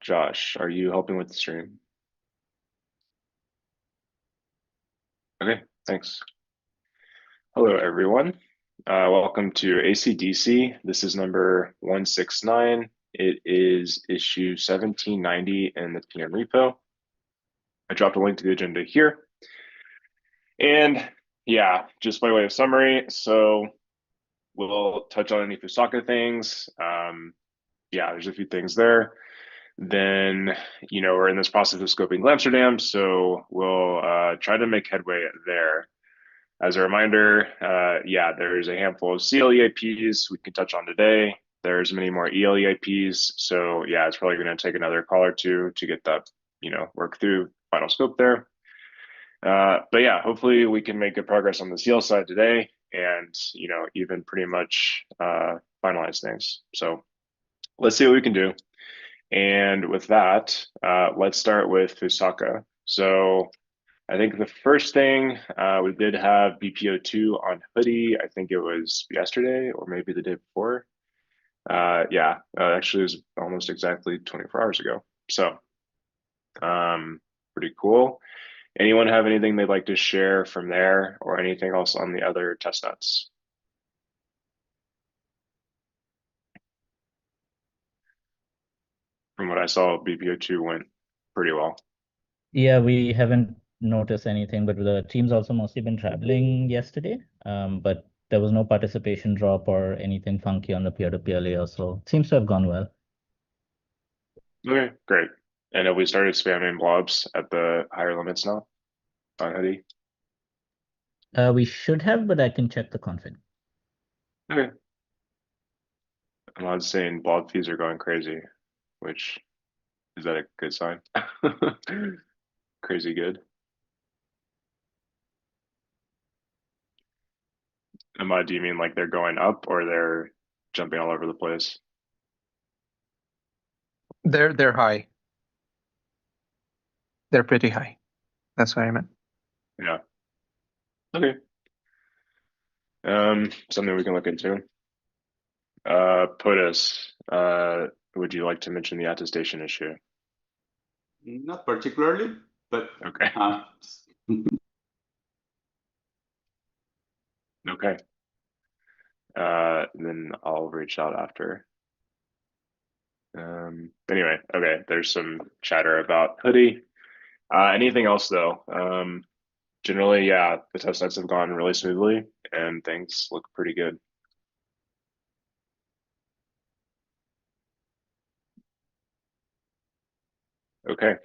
Josh, are you helping with the stream? Okay, thanks. Hello, everyone. Welcome to ACDC. This is number 169. It is issue 1790 in the PM repo. I dropped a link to the agenda here. And yeah, just by way of summary, so we'll touch on any Fusaka things. Yeah, there's a few things there. Then, we're in this process of scoping Amsterdam, so we'll try to make headway there. As a reminder, yeah, there's a handful of CL EIPs we can touch on today. There's many more EL EIPs, so yeah, it's probably going to take another call or two to get that, work through final scope there. But yeah, hopefully we can make good progress on the CL side today, and even pretty much finalize things. So let's see what we can do. And with that, let's start with Fusaka. So I think the first thing, we did have BPO2 on Hoodie. I think it was yesterday or maybe the day before. Yeah, actually it was almost exactly 24 hours ago. So pretty cool. Anyone have anything they'd like to share from there or anything else on the other test nets? From what I saw, BPO2 went pretty well. Yeah, we haven't noticed anything, but the team's also mostly been traveling yesterday. But there was no participation drop or anything funky on the peer-to-peer layer, so it seems to have gone well. Okay, great. And have we started spamming blobs at the higher limits now on Hoodie? We should have, but I can check the config. Okay. I'm not saying blob fees are going crazy, which is that a good sign? Crazy good. Do you mean like they're going up or they're jumping all over the place? They're high. They're pretty high. That's what I meant. Yeah. Okay. Something we can look into. POTUS, would you like to mention the attestation issue? Not particularly, but Okay. Okay. Then I'll reach out after. Anyway, okay, there's some chatter about Hoodie. Anything else though? Generally, yeah, the test nets have gone really smoothly and things look pretty good. Okay.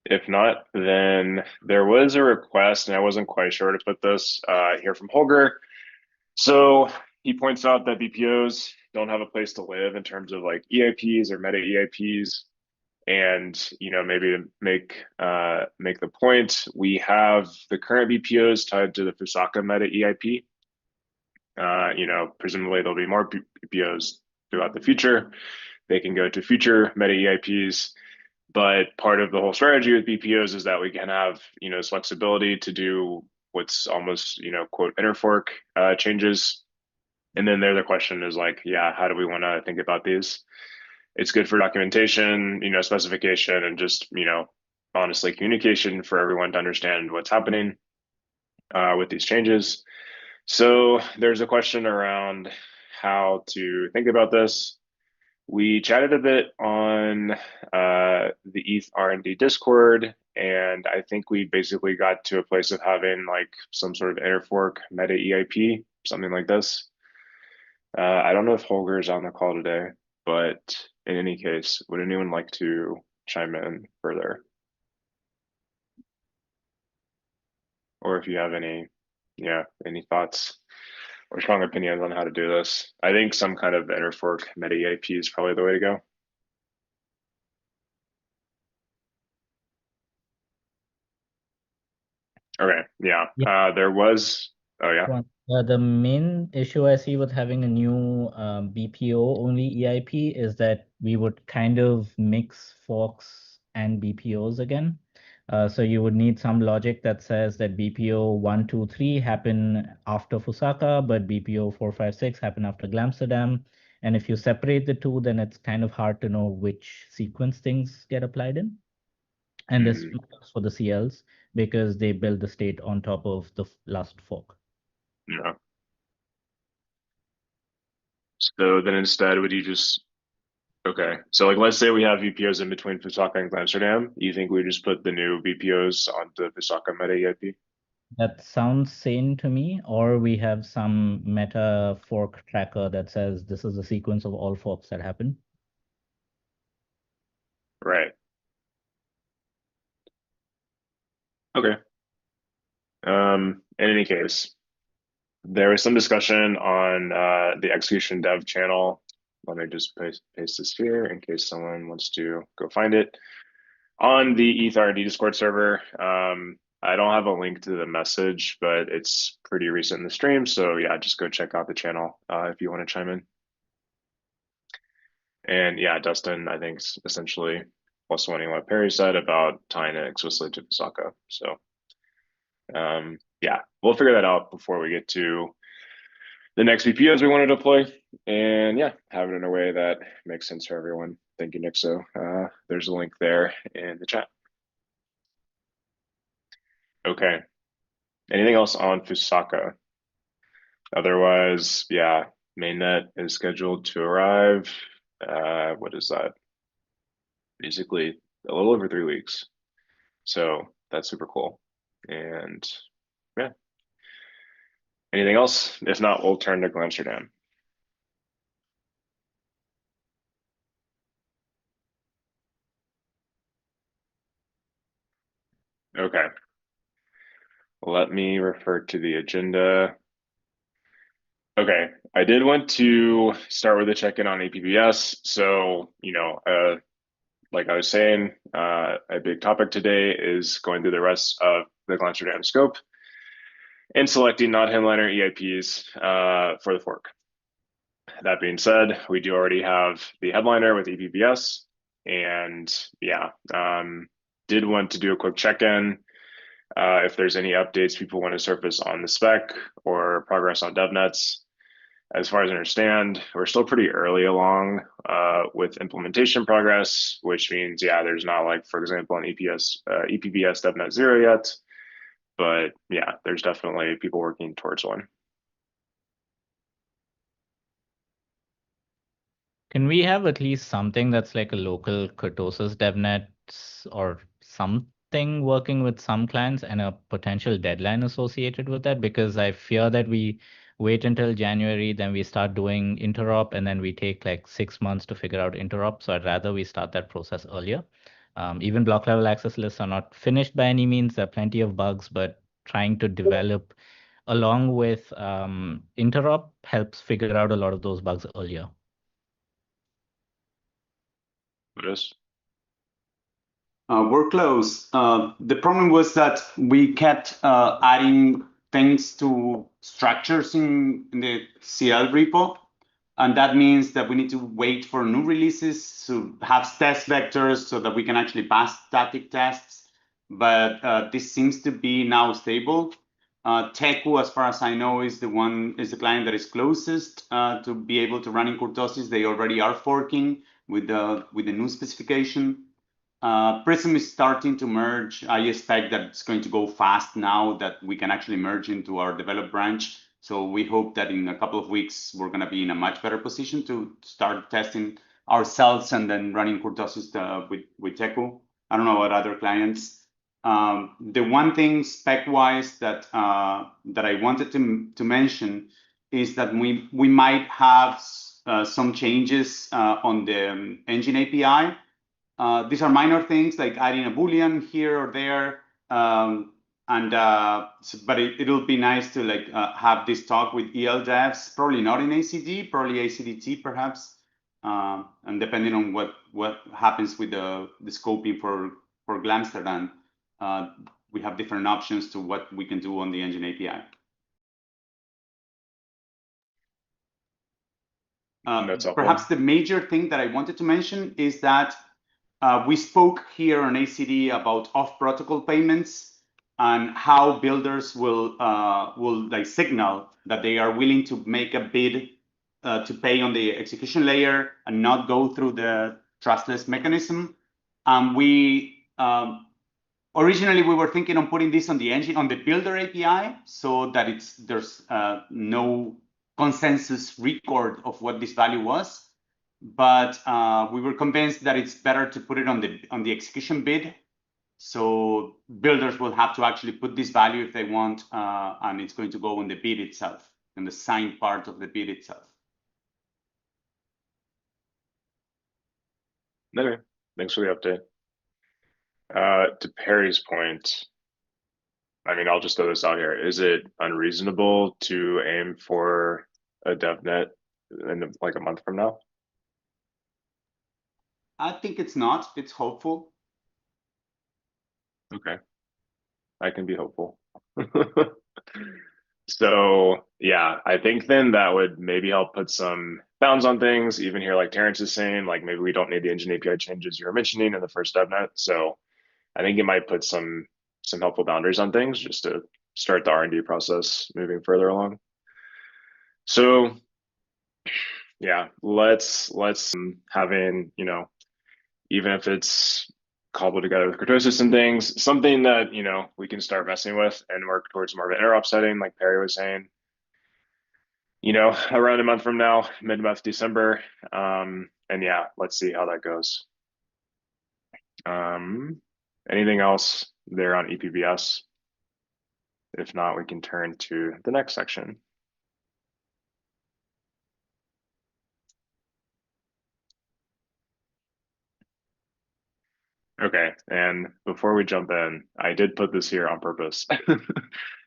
If not, then there was a request, and I wasn't quite sure to put this here from Holger. So he points out that BPOs don't have a place to live in terms of like EIPs or meta EIPs. And maybe to make the point, we have the current BPOs tied to the Fusaka meta EIP. Presumably there'll be more BPOs throughout the future. They can go to future meta EIPs. But part of the whole strategy with BPOs is that we can have, this flexibility to do what's almost, quote, interfork changes. And then there the question is like, yeah, how do we want to think about these? It's good for documentation, specification, and just, honestly, communication for everyone to understand what's happening with these changes. So there's a question around how to think about this. We chatted a bit on the ETH R&D Discord, and I think we basically got to a place of having like some sort of interfork meta EIP, something like this. I don't know if Holger is on the call today, but in any case, would anyone like to chime in further? Or if you have any thoughts or strong opinions on how to do this. I think some kind of interfork meta EIP is probably the way to go. Okay, yeah. There was, oh yeah. The main issue I see with having a new BPO only EIP is that we would kind of mix forks and BPOs again. So you would need some logic that says that BPO 1, 2, 3 happen after Fusaka, but BPO 4, 5, 6 happen after Glamsterdam. And if you separate the two, then it's kind of hard to know which sequence things get applied in. And this matters for the CLs because they build the state on top of the last fork. Yeah. So then instead, would you just, okay. So like, let's say we have BPOs in between Fusaka and Amsterdam. You think we just put the new BPOs onto Fusaka meta EIP? That sounds sane to me. Or we have some meta fork tracker that says this is the sequence of all forks that happen. Right. Okay. In any case, there was some discussion on the execution dev channel. Let me just paste this here in case someone wants to go find it. On the ETH R&D Discord server, I don't have a link to the message, but it's pretty recent in the stream. So yeah, just go check out the channel if you want to chime in. And yeah, Dustin, I think is essentially plus one what Perry said about tying it explicitly to Fusaka. So yeah, we'll figure that out before we get to the next BPOs we want to deploy. And yeah, have it in a way that makes sense for everyone. Thank you, Nixo. There's a link there in the chat. Okay. Anything else on Fusaka? Otherwise, yeah, mainnet is scheduled to arrive. What is that? Basically a little over 3 weeks. So that's super cool. And yeah. Anything else? If not, we'll turn to Amsterdam. Okay. Let me refer to the agenda. Okay, I did want to start with a check-in on APBS. So, like I was saying, a big topic today is going through the rest of the Amsterdam scope and selecting non-headliner EIPs for the fork. That being said, we do already have the headliner with APBS, and yeah, did want to do a quick check-in. If there's any updates people want to surface on the spec or progress on DevNets. As far as I understand, we're still pretty early along with implementation progress, which means, yeah, there's not like, for example, an EPBS DevNet 0 yet. But yeah, there's definitely people working towards one. Can we have at least something that's like a local kurtosis DevNet or something working with some clients and a potential deadline associated with that? Because I fear that we wait until January, then we start doing interop, and then we take like 6 months to figure out interop. So I'd rather we start that process earlier. Even block level access lists are not finished by any means. There are plenty of bugs, but trying to develop along with interop helps figure out a lot of those bugs earlier. What is? We're close. The problem was that we kept adding things to structures in the CL repo. And that means that we need to wait for new releases to have test vectors so that we can actually pass static tests. But this seems to be now stable. Teku, as far as I know, is the client that is closest to be able to run in kurtosis. They already are forking with the new specification. Prism is starting to merge. I expect that it's going to go fast now that we can actually merge into our develop branch. So we hope that in a couple of weeks, we're going to be in a much better position to start testing ourselves and then running kurtosis with Teku. I don't know about other clients. The one thing spec-wise that I wanted to mention is that we might have some changes on the engine API. These are minor things like adding a Boolean here or there. But it'll be nice to have this talk with EL devs, probably not in ACD, probably ACDT perhaps. And depending on what happens with the scoping for Glamsterdam, we have different options to what we can do on the engine API. That's helpful. Perhaps the major thing that I wanted to mention is that we spoke here on ACD about off-protocol payments and how builders will signal that they are willing to make a bid to pay on the execution layer and not go through the trustless mechanism. Originally we were thinking on putting this on the builder API so that there's no consensus record of what this value was. But we were convinced that it's better to put it on the execution bid. So builders will have to actually put this value if they want, and it's going to go on the bid itself, in the signed part of the bid itself. Okay, thanks for the update. To Perry's point, I mean, I'll just throw this out here. Is it unreasonable to aim for a DevNet in like a month from now? I think it's not. It's hopeful. Okay, I can be hopeful. So yeah, I think then that would maybe help put some bounds on things. Even here, like Terrence is saying, like maybe we don't need the engine API changes you were mentioning in the first DevNet. So I think it might put some helpful boundaries on things just to start the R&D process moving further along. So yeah, let's having, you know, even if it's cobbled together with kurtosis and things, something that, you know, we can start messing with and work towards more of an interop setting, like Perry was saying, you know, around a month from now, mid-month December. And yeah, let's see how that goes. Anything else there on EPBS? If not, we can turn to the next section. Okay, and before we jump in, I did put this here on purpose,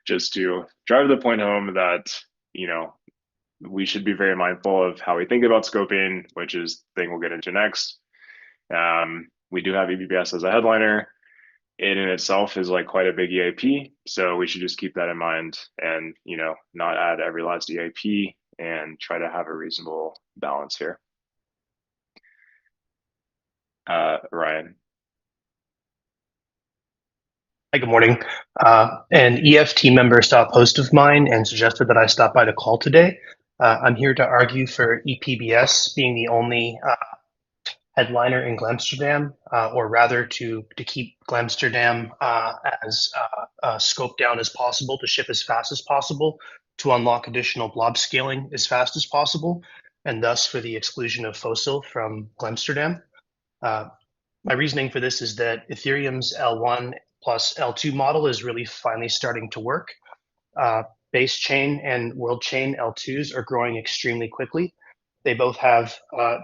just to drive the point home that, you know, we should be very mindful of how we think about scoping, which is the thing we'll get into next. We do have EPBS as a headliner. It in itself is like quite a big EAP, so we should just keep that in mind and, you know, not add every last EAP and try to have a reasonable balance here. Ryan. Hi, good morning. An EFT member saw a post of mine and suggested that I stop by the call today. I'm here to argue for EPBS being the only headliner in Glamsterdam, or rather to keep Glamsterdam as scoped down as possible, to ship as fast as possible, to unlock additional blob scaling as fast as possible, and thus for the exclusion of Fossil from Glamsterdam. My reasoning for this is that Ethereum's L1 plus L2 model is really finally starting to work. Base chain and world chain L2s are growing extremely quickly. They both have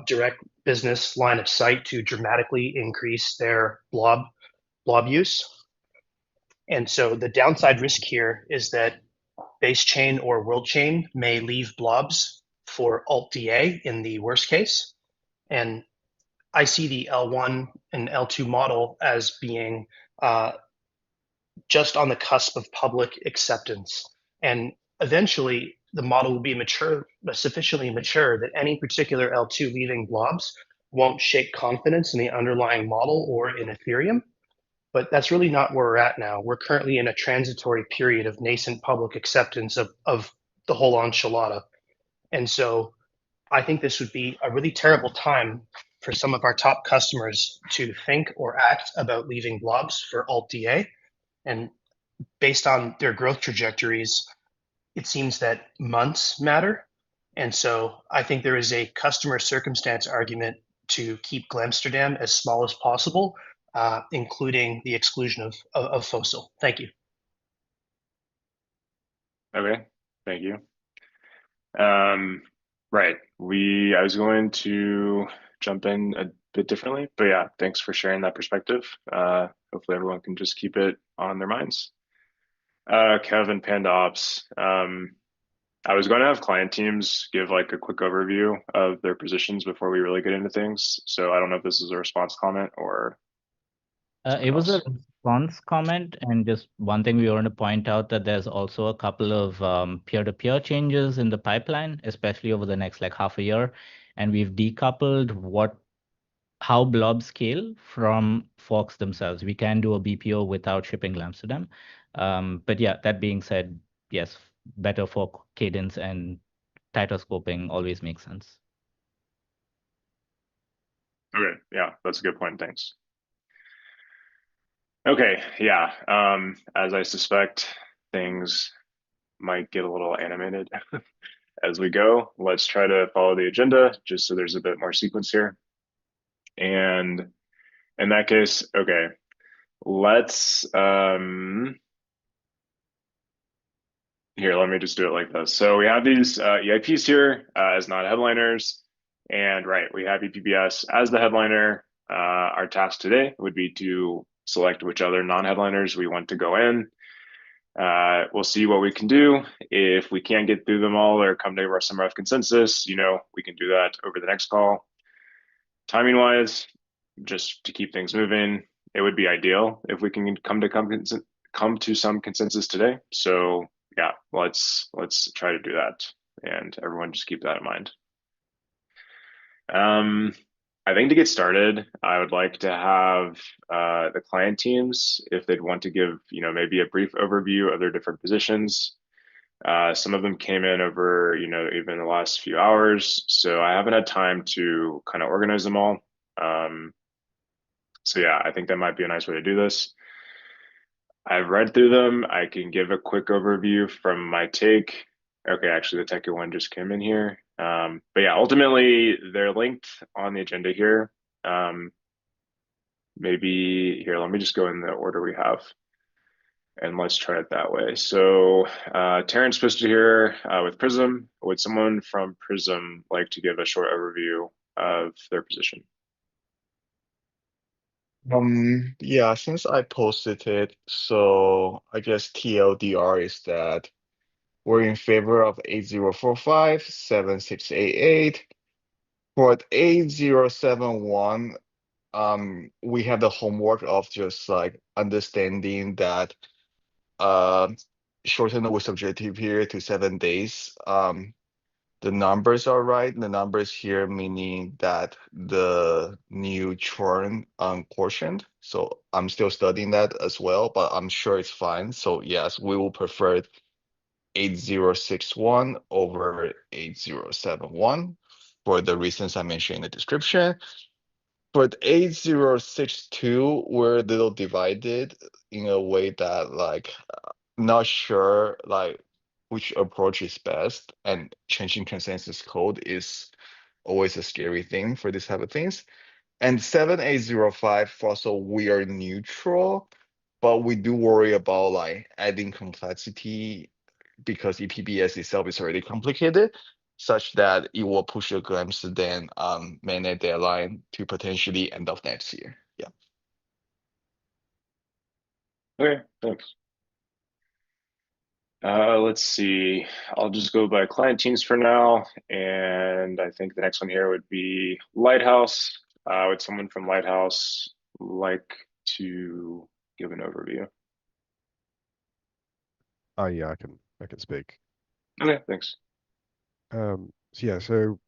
direct business line of sight to dramatically increase their blob use. And so the downside risk here is that base chain or world chain may leave blobs for alt DA in the worst case. And I see the L1 and L2 model as being just on the cusp of public acceptance. And eventually, the model will be mature, sufficiently mature that any particular L2 leaving blobs won't shake confidence in the underlying model or in Ethereum. But that's really not where we're at now. We're currently in a transitory period of nascent public acceptance of the whole enchilada. And so I think this would be a really terrible time for some of our top customers to think or act about leaving blobs for alt DA. And based on their growth trajectories, it seems that months matter. And so I think there is a customer circumstance argument to keep Glamsterdam as small as possible, including the exclusion of Fossil. Thank you. Okay, thank you. Right, I was going to jump in a bit differently, but yeah, thanks for sharing that perspective. Hopefully everyone can just keep it on their minds. Kevin, Panda Ops. I was going to have client teams give like a quick overview of their positions before we really get into things. So I don't know if this is a response comment or It was a else. response comment, and just one thing we want to point out that there's also a couple of peer-to-peer changes in the pipeline, especially over the next like half a year, and we've decoupled how blobs scale from forks themselves. We can do a BPO without shipping lamps to them. But yeah, that being said, yes, better fork cadence and tighter scoping always makes sense. Okay, yeah, that's a good point. Thanks. Okay, yeah. As I suspect, things might get a little animated as we go. Let's try to follow the agenda just so there's a bit more sequence here. And in that case, okay, let's here, let me just do it like this. So we have these EIPs here as non-headliners, and right, we have EPBS as the headliner. Our task today would be to select which other non-headliners we want to go in. We'll see what we can do. If we can't get through them all or come to some rough consensus, we can do that over the next call. Timing wise, just to keep things moving, it would be ideal if we can come to some consensus today. So yeah, let's try to do that, and everyone just keep that in mind. I think to get started, I would like to have the client teams, if they'd want to give, maybe a brief overview of their different positions. Some of them came in over, even the last few hours, so I haven't had time to kind of organize them all. So yeah, I think that might be a nice way to do this. I've read through them. I can give a quick overview from my take. Okay, actually the techie one just came in here. But yeah, ultimately they're linked on the agenda here. Maybe here, let me just go in the order we have and let's try it that way. So Terrence posted here with Prism. Would someone from Prism like to give a short overview of their position? Yeah, since I posted it, so I guess TLDR is that we're in favor of 8045, 7688. For 8071, we have the homework of just like understanding that shorten the subjective period to 7 days. The numbers are right. The numbers here meaning that the new churn quotient. So I'm still studying that as well, but I'm sure it's fine. So yes, we will prefer 8061 over 8071 for the reasons I mentioned in the description. But 8062, we're a little divided in a way that like not sure like which approach is best, and changing consensus code is always a scary thing for this type of things. And 7805 also we are neutral, but we do worry about like adding complexity because EPBS itself is already complicated. such that it will push your Amsterdam mainnet deadline to potentially end of next year. Yeah. Okay, thanks. Let's see. I'll just go by client teams for now, and I think the next one here would be Lighthouse. Would someone from Lighthouse like to give an overview? Oh yeah, I can speak. Okay, thanks. So yeah, so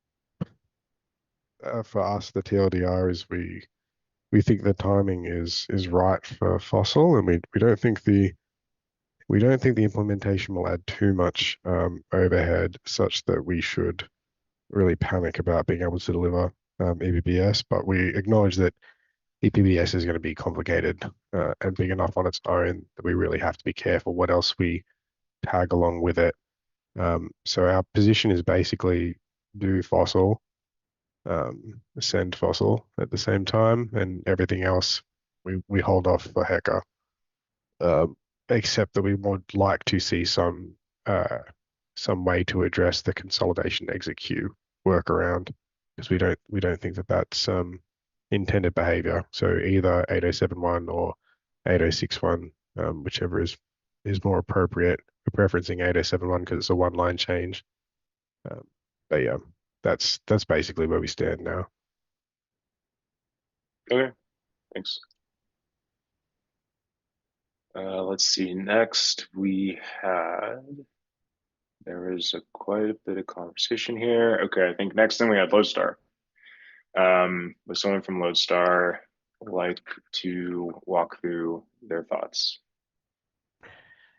for us, the TLDR is we think the timing is right for Fossil, and we don't think the implementation will add too much overhead, such that we should really panic about being able to deliver EPBS. But we acknowledge that EPBS is going to be complicated and big enough on its own that we really have to be careful what else we tag along with it. So our position is basically do Fossil, send Fossil at the same time, and everything else we hold off for Hacker. Except that we would like to see some way to address the consolidation exit queue workaround, because we don't think that that's intended behavior. So either 8071 or 8061, whichever is more appropriate. We're preferencing 8071 because it's a one-line change. But yeah, that's basically where we stand now. Okay, thanks. Let's see. Next, there was quite a bit of conversation here. Okay, I think next thing we had Lodestar. Would someone from Lodestar like to walk through their thoughts?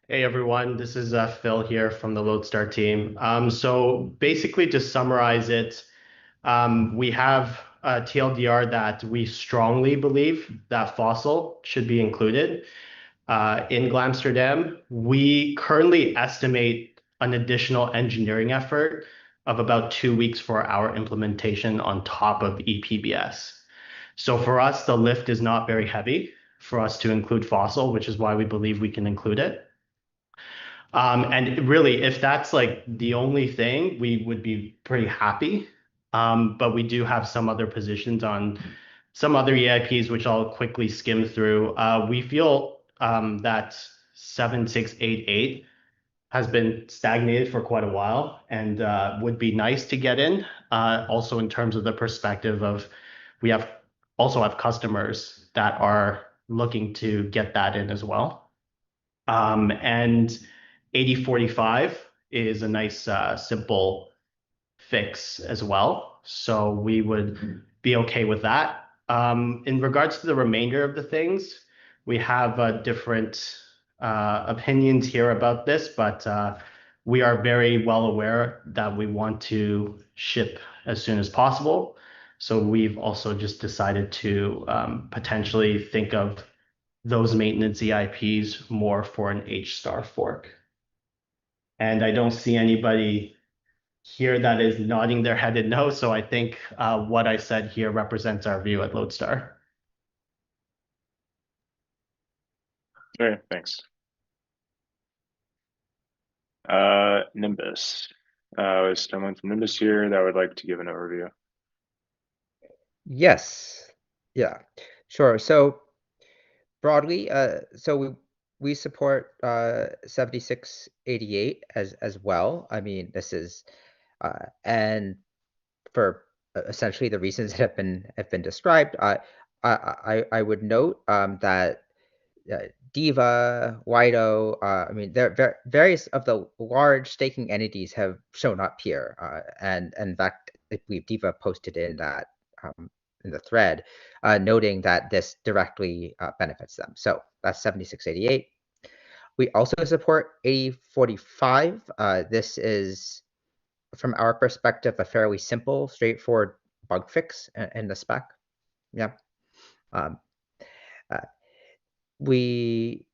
Hey everyone, this is Phil here from the Lodestar team. So basically, to summarize it, we have a TLDR that we strongly believe that Fossil should be included in Glamsterdam. We currently estimate an additional engineering effort of about 2 weeks for our implementation on top of EPBS. So for us, the lift is not very heavy for us to include Fossil, which is why we believe we can include it. And really, if that's like the only thing, we would be pretty happy. But we do have some other positions on some other EIPs, which I'll quickly skim through. We feel that 7688 has been stagnated for quite a while and would be nice to get in. Also, in terms of the perspective of we also have customers that are looking to get that in as well. And 8045 is a nice simple fix as well. So we would be okay with that. In regards to the remainder of the things, we have different opinions here about this, but we are very well aware that we want to ship as soon as possible. So we've also just decided to potentially think of those maintenance EIPs more for an H-star fork. And I don't see anybody here that is nodding their head in no, so I think what I said here represents our view at Lodestar. Okay, thanks. Nimbus. Is someone from Nimbus here that would like to give an overview? Yes. Yeah, sure. So broadly, so we support 7688 as well. I mean, this is and for essentially the reasons that have been described. I would note that Diva, Wido, I mean, various of the large staking entities have shown up here, and in fact, I believe Diva posted in that in the thread, noting that this directly benefits them. So that's 7688. We also support 8045. This is, from our perspective, a fairly simple, straightforward bug fix in the spec. Yeah. We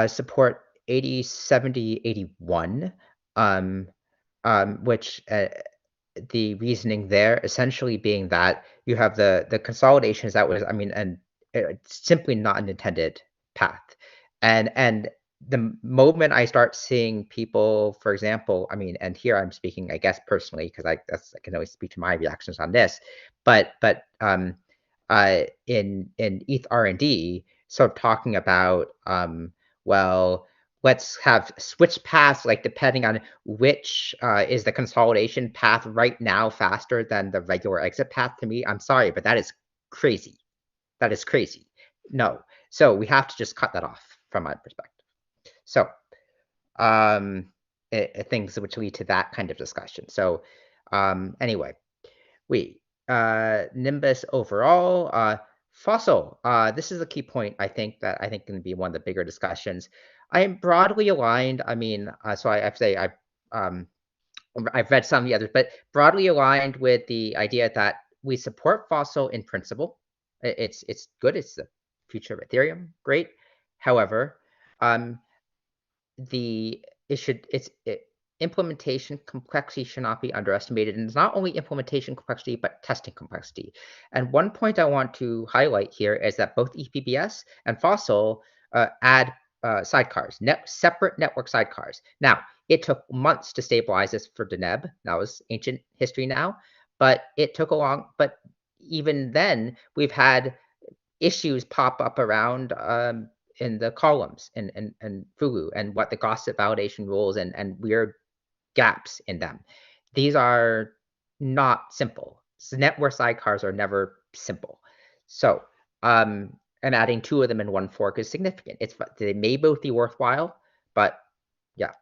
support 807081, which the reasoning there essentially being that you have the consolidations that was, I mean, and it's simply not an intended path. And the moment I start seeing people, for example, I mean, and here I'm speaking, I guess, personally, because I can only speak to my reactions on this, but in ETH R&D, sort of talking about well, let's have switch paths, like depending on which is the consolidation path right now faster than the regular exit path. To me, I'm sorry, but that is crazy. That is crazy. No, so we have to just cut that off from my perspective. So things which lead to that kind of discussion. So anyway, Nimbus overall, Fossil, this is a key point I think can be one of the bigger discussions. I am broadly aligned. I mean, so I have to say I've read some of the others, but broadly aligned with the idea that we support Fossil in principle. It's good. It's the future of Ethereum. Great. However, implementation complexity should not be underestimated. And it's not only implementation complexity, but testing complexity. And one point I want to highlight here is that both EPBS and Fossil add sidecars, separate network sidecars. Now, it took months to stabilize this for Deneb. That was ancient history now, but it took a long, but even then, we've had issues pop up around in the columns and Fugu and what the gossip validation rules and weird gaps in them. These are not simple. So network sidecars are never simple. So and adding two of them in one fork is significant. They may both be worthwhile, but yeah.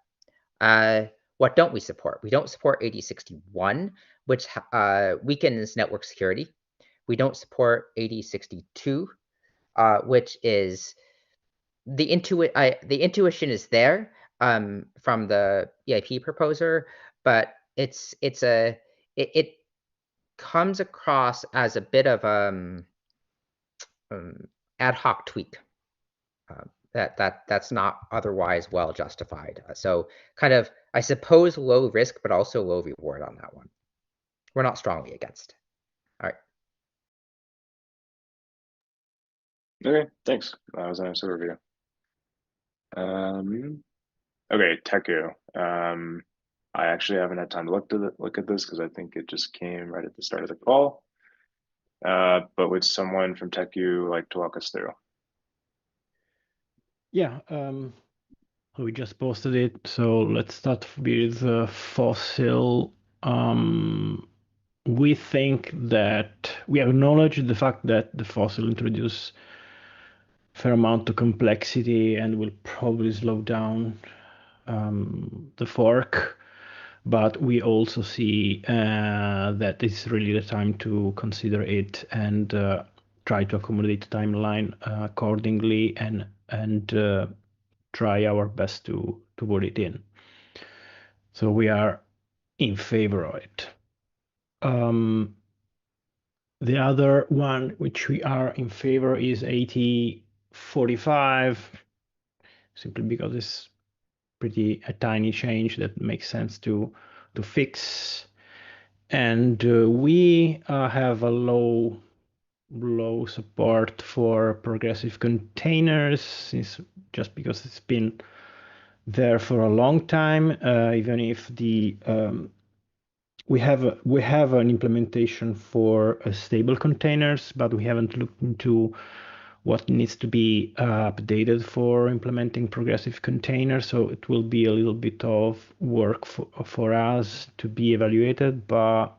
What don't we support? We don't support AD61, which weakens network security. We don't support AD62, which is the intuition is there from the EIP proposer, but it comes across as a bit of ad hoc tweak that's not otherwise well justified. So kind of, I suppose, low risk, but also low reward on that one. We're not strongly against. All right. Okay, thanks. That was a nice overview. Okay, Teku. I actually haven't had time to look at this because I think it just came right at the start of the call. But would someone from Teku like to walk us through? Yeah, we just posted it. So let's start with Fossil. We think that we acknowledge the fact that the Fossil introduce fair amount of complexity and will probably slow down the fork. But we also see that it's really the time to consider it and try to accommodate the timeline accordingly and try our best to put it in. So we are in favor of it. The other one which we are in favor is 8045, simply because it's a tiny change that makes sense to fix. And we have a low support for progressive containers, just because it's been there for a long time. Even if we have an implementation for stable containers, but we haven't looked into what needs to be updated for implementing progressive containers. So it will be a little bit of work for us to be evaluated, but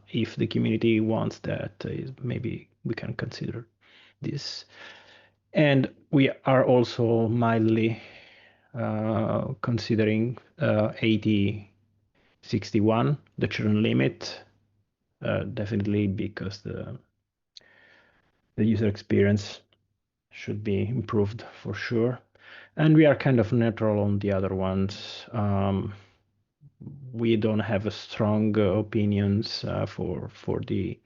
if the community wants that, maybe we can consider this. And we are also mildly considering 8061, the churn limit, definitely because the user experience should be improved for sure. And we are kind of neutral on the other ones. We don't have a strong opinions for the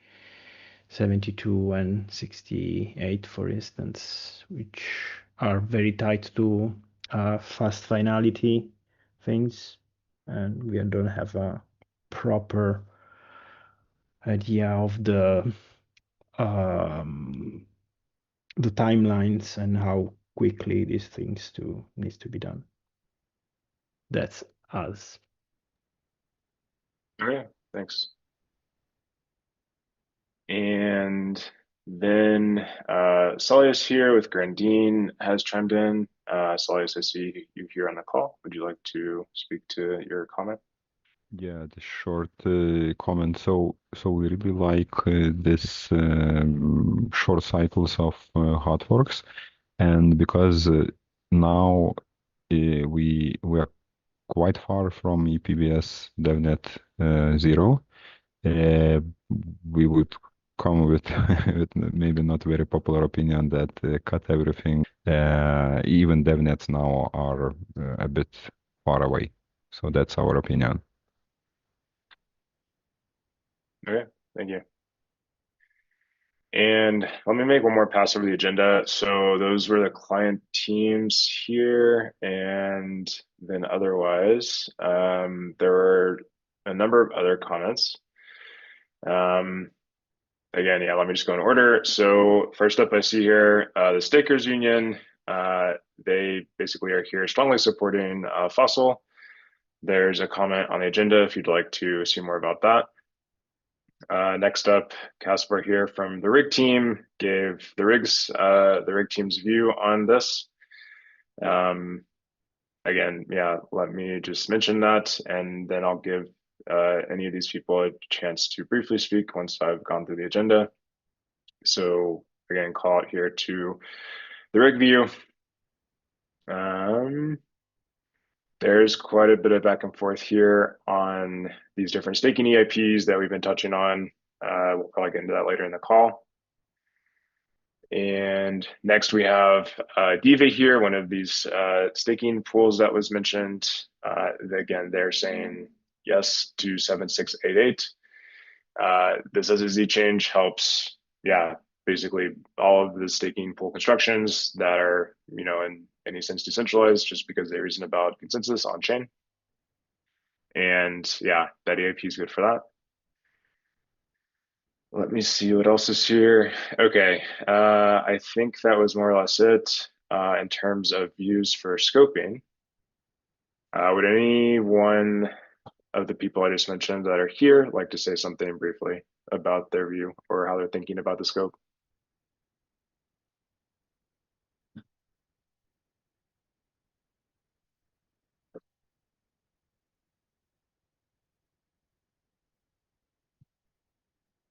72 and 68, for instance, which are very tied to fast finality things, and we don't have a proper idea of the timelines and how quickly these things needs to be done. That's us. Okay, thanks. And then Solius here with Grandine has chimed in. Solius, I see you here on the call. Would you like to speak to your comment? Yeah, the short comment. So we really like this short cycles of hot forks, and because now we are quite far from EPBS DevNet 0, we would come with, with maybe not very popular opinion that cut everything. Even DevNets now are a bit far away. So that's our opinion. Okay, thank you. And let me make one more pass over the agenda. So those were the client teams here. And then otherwise, there were a number of other comments. Again, yeah, let me just go in order. So first up, I see here the Stakers Union. They basically are here strongly supporting Fossil. There's a comment on the agenda if you'd like to see more about that. Next up, Caspar here from the rig team gave the rig team's view on this. Again, yeah, let me just mention that, and then I'll give any of these people a chance to briefly speak once I've gone through the agenda. So again, call it here to the rig view. There's quite a bit of back and forth here on these different staking EIPs that we've been touching on. We'll probably get into that later in the call. And next we have Diva here, one of these staking pools that was mentioned. Again, they're saying yes to 7688. This SSD change helps, yeah, basically all of the staking pool constructions that are, in any sense decentralized, just because they reason about consensus on chain. And yeah, that EIP is good for that. Let me see what else is here. Okay, I think that was more or less it in terms of views for scoping. Would any one of the people I just mentioned that are here like to say something briefly about their view or how they're thinking about the scope?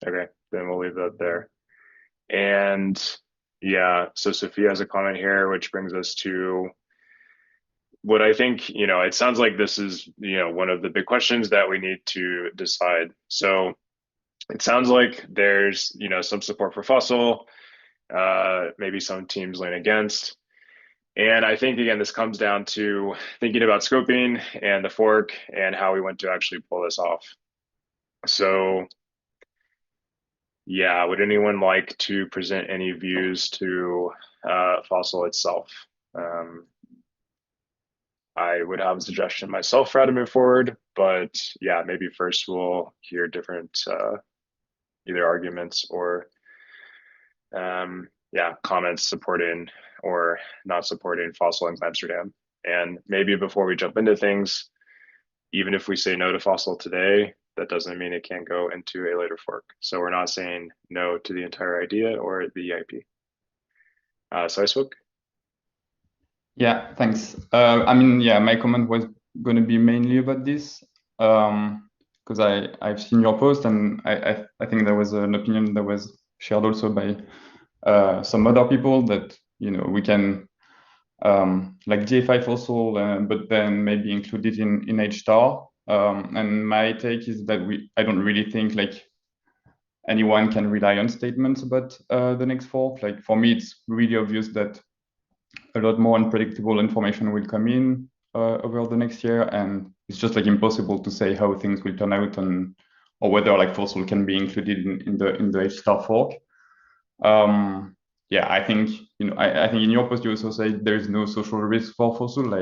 Okay, then we'll leave that there. And yeah, so Sophia has a comment here, which brings us to what I think, it sounds like this is, one of the big questions that we need to decide. So it sounds like there's, some support for Fossil, maybe some teams lean against. And I think, again, this comes down to thinking about scoping and the fork and how we want to actually pull this off. So yeah, would anyone like to present any views to Fossil itself? I would have a suggestion myself for how to move forward, but yeah, maybe first we'll hear different either arguments or comments supporting or not supporting Fossil in Amsterdam. And maybe before we jump into things, even if we say no to Fossil today, that doesn't mean it can't go into a later fork. So we're not saying no to the entire idea or the EIP. So I spoke. Yeah, thanks. My comment was going to be mainly about this because I've seen your post and I think there was an opinion that was shared also by some other people that we can like DFI Fossil, but then maybe include it in H-star. And my take is that I don't really think like anyone can rely on statements about the next fork. Like for me, it's really obvious that a lot more unpredictable information will come in over the next year, and it's just like impossible to say how things will turn out or whether like Fossil can be included in the H-star fork. I think I think in your post you also say there is no social risk for Fossil.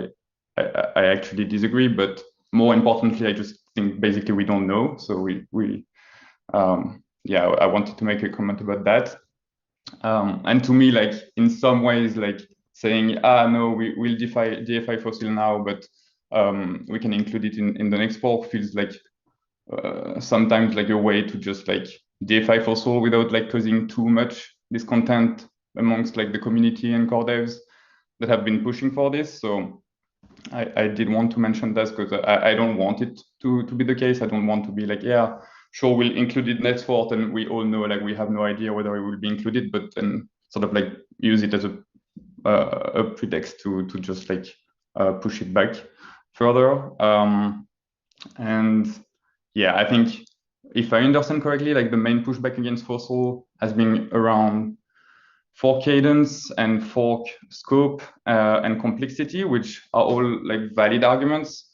I actually disagree, but more importantly, I just think basically we don't know. So I wanted to make a comment about that. And to me, like in some ways, like saying, ah, no, we'll DFI fossil now, but we can include it in the next fork feels like sometimes like a way to just like DFI fossil without like causing too much discontent amongst like the community and core devs that have been pushing for this. So I did want to mention this because I don't want it to be the case. I don't want to be like, yeah, sure, we'll include it next fork, and we all know like we have no idea whether it will be included, but then sort of like use it as a pretext to just like push it back further. And yeah, I think if I understand correctly, like the main pushback against fossil has been around fork cadence and fork scope and complexity, which are all like valid arguments.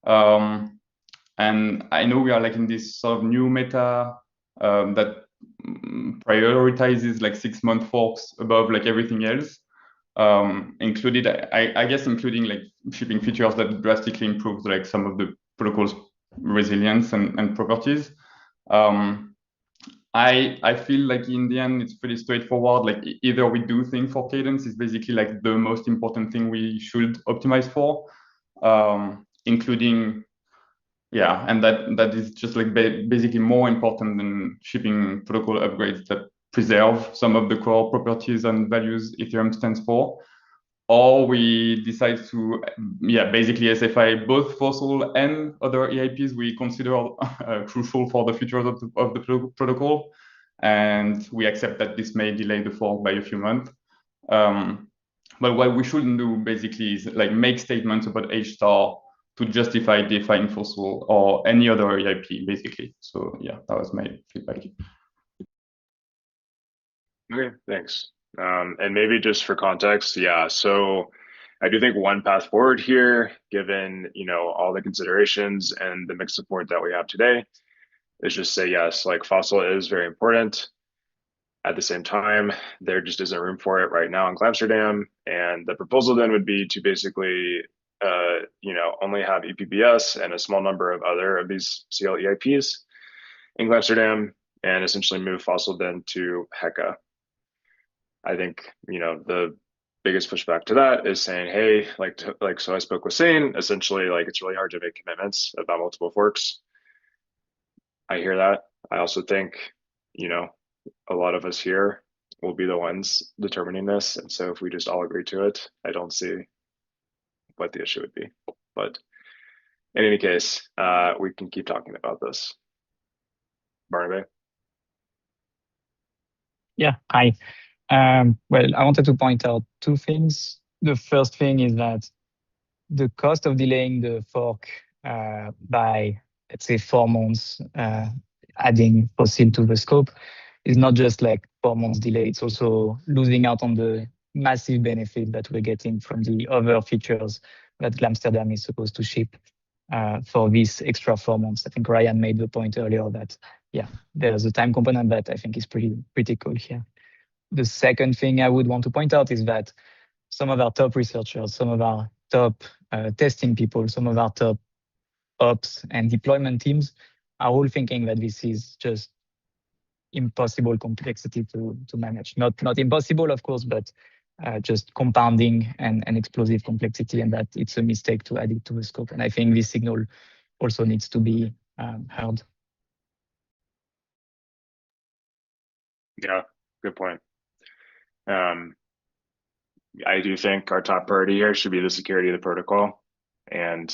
And I know we are like in this sort of new meta that prioritizes like 6-month forks above like everything else. Included, I guess, including like shipping features that drastically improve like some of the protocol's resilience and properties. I feel like in the end it's pretty straightforward. Like either we do think for cadence is basically like the most important thing we should optimize for, including and that is just like basically more important than shipping protocol upgrades that preserve some of the core properties and values Ethereum stands for. Or we decide to, basically SFI both fossil and other EIPs we consider crucial for the future of the protocol. And we accept that this may delay the fork by a few months. But what we shouldn't do basically is like make statements about H star to justify DeFi fossil or any other EIP, basically. So yeah, that was my feedback. Okay, thanks. And maybe just for context, so I do think one path forward here, given all the considerations and the mixed support that we have today, is just say yes, like fossil is very important. At the same time, there just isn't room for it right now in Amsterdam, and the proposal then would be to basically only have EPBS and a small number of other of these CL EIPs in Amsterdam, and essentially move fossil then to Heka. I think the biggest pushback to that is saying, hey, so I spoke with Sane, essentially like it's really hard to make commitments about multiple forks. I hear that. I also think a lot of us here will be the ones determining this, and so if we just all agree to it, I don't see what the issue would be. But in any case, we can keep talking about this. Barnaby? Yeah, hi. Well, I wanted to point out two things. The first thing is that the cost of delaying the fork by, let's say, 4 months, adding fossil to the scope, is not just like 4 months delay, it's also losing out on the massive benefit that we're getting from the other features that Amsterdam is supposed to ship for this extra 4 months. I think Ryan made the point earlier that, there's a time component that I think is pretty critical here. The second thing I would want to point out is that some of our top researchers, some of our top testing people, some of our top ops and deployment teams are all thinking that this is just impossible complexity to manage. Not impossible, of course, but just compounding and explosive complexity, and that it's a mistake to add it to the scope. And I think this signal also needs to be heard. Yeah, good point. I do think our top priority here should be the security of the protocol. And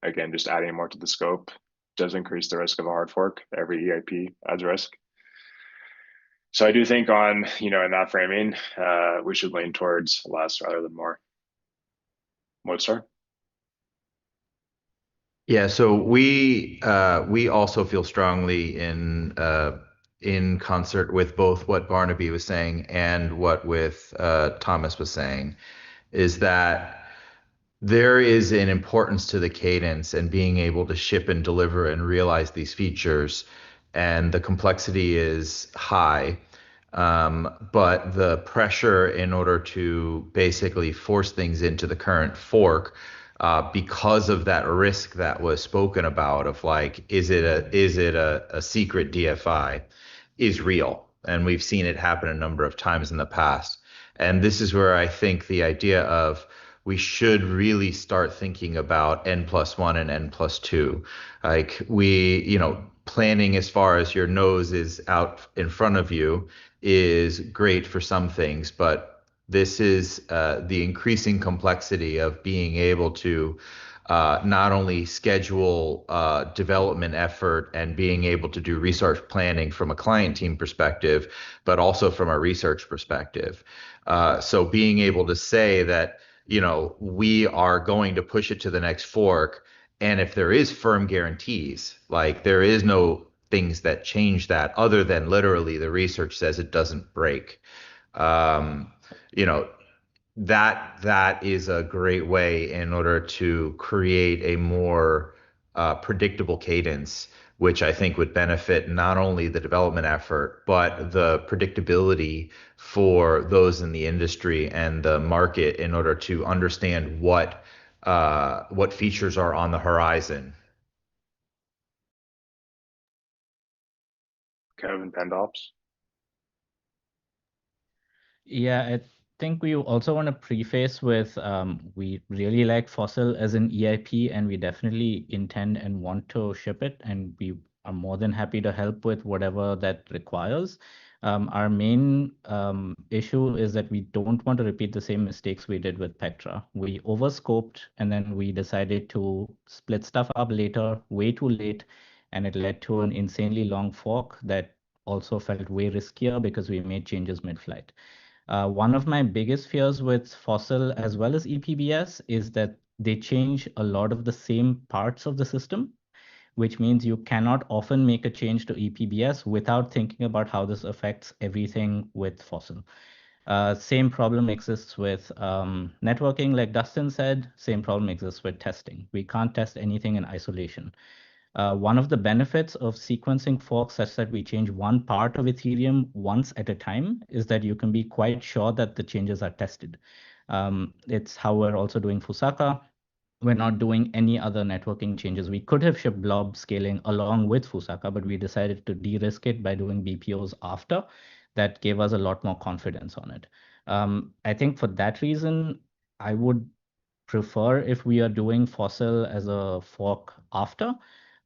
again, just adding more to the scope does increase the risk of a hard fork. Every EIP adds risk. So I do think in that framing, we should lean towards less rather than more. Mozart? Yeah, so we also feel strongly in concert with both what Barnaby was saying and what Thomas was saying, is that there is an importance to the cadence and being able to ship and deliver and realize these features, and the complexity is high. But the pressure in order to basically force things into the current fork, because of that risk that was spoken about of like, is it a secret DFI, is real. And we've seen it happen a number of times in the past. And this is where I think the idea of we should really start thinking about N+1 and N+2. Like planning as far as your nose is out in front of you is great for some things, but this is the increasing complexity of being able to not only schedule development effort and being able to do research planning from a client team perspective, but also from a research perspective. So being able to say that, we are going to push it to the next fork, and if there is firm guarantees, like there is no things that change that other than literally the research says it doesn't break. Um, you know, that is a great way in order to create a more predictable cadence, which I think would benefit not only the development effort, but the predictability for those in the industry and the market in order to understand what features are on the horizon. Kevin Pendops. Yeah, I think we also want to preface with we really like Fossil as an EIP, and we definitely intend and want to ship it, and we are more than happy to help with whatever that requires. Our main issue is that we don't want to repeat the same mistakes we did with Pectra. We overscoped, and then we decided to split stuff up later, way too late, and it led to an insanely long fork that also felt way riskier because we made changes mid-flight. One of my biggest fears with Fossil as well as EPBS is that they change a lot of the same parts of the system, which means you cannot often make a change to EPBS without thinking about how this affects everything with Fossil. Same problem exists with networking, like Dustin said. Same problem exists with testing. We can't test anything in isolation. One of the benefits of sequencing forks such that we change one part of Ethereum once at a time is that you can be quite sure that the changes are tested. It's how we're also doing Fusaka. We're not doing any other networking changes. We could have shipped blob scaling along with Fusaka, but we decided to de-risk it by doing BPOs after. That gave us a lot more confidence on it. I think for that reason, I would prefer if we are doing Fossil as a fork after.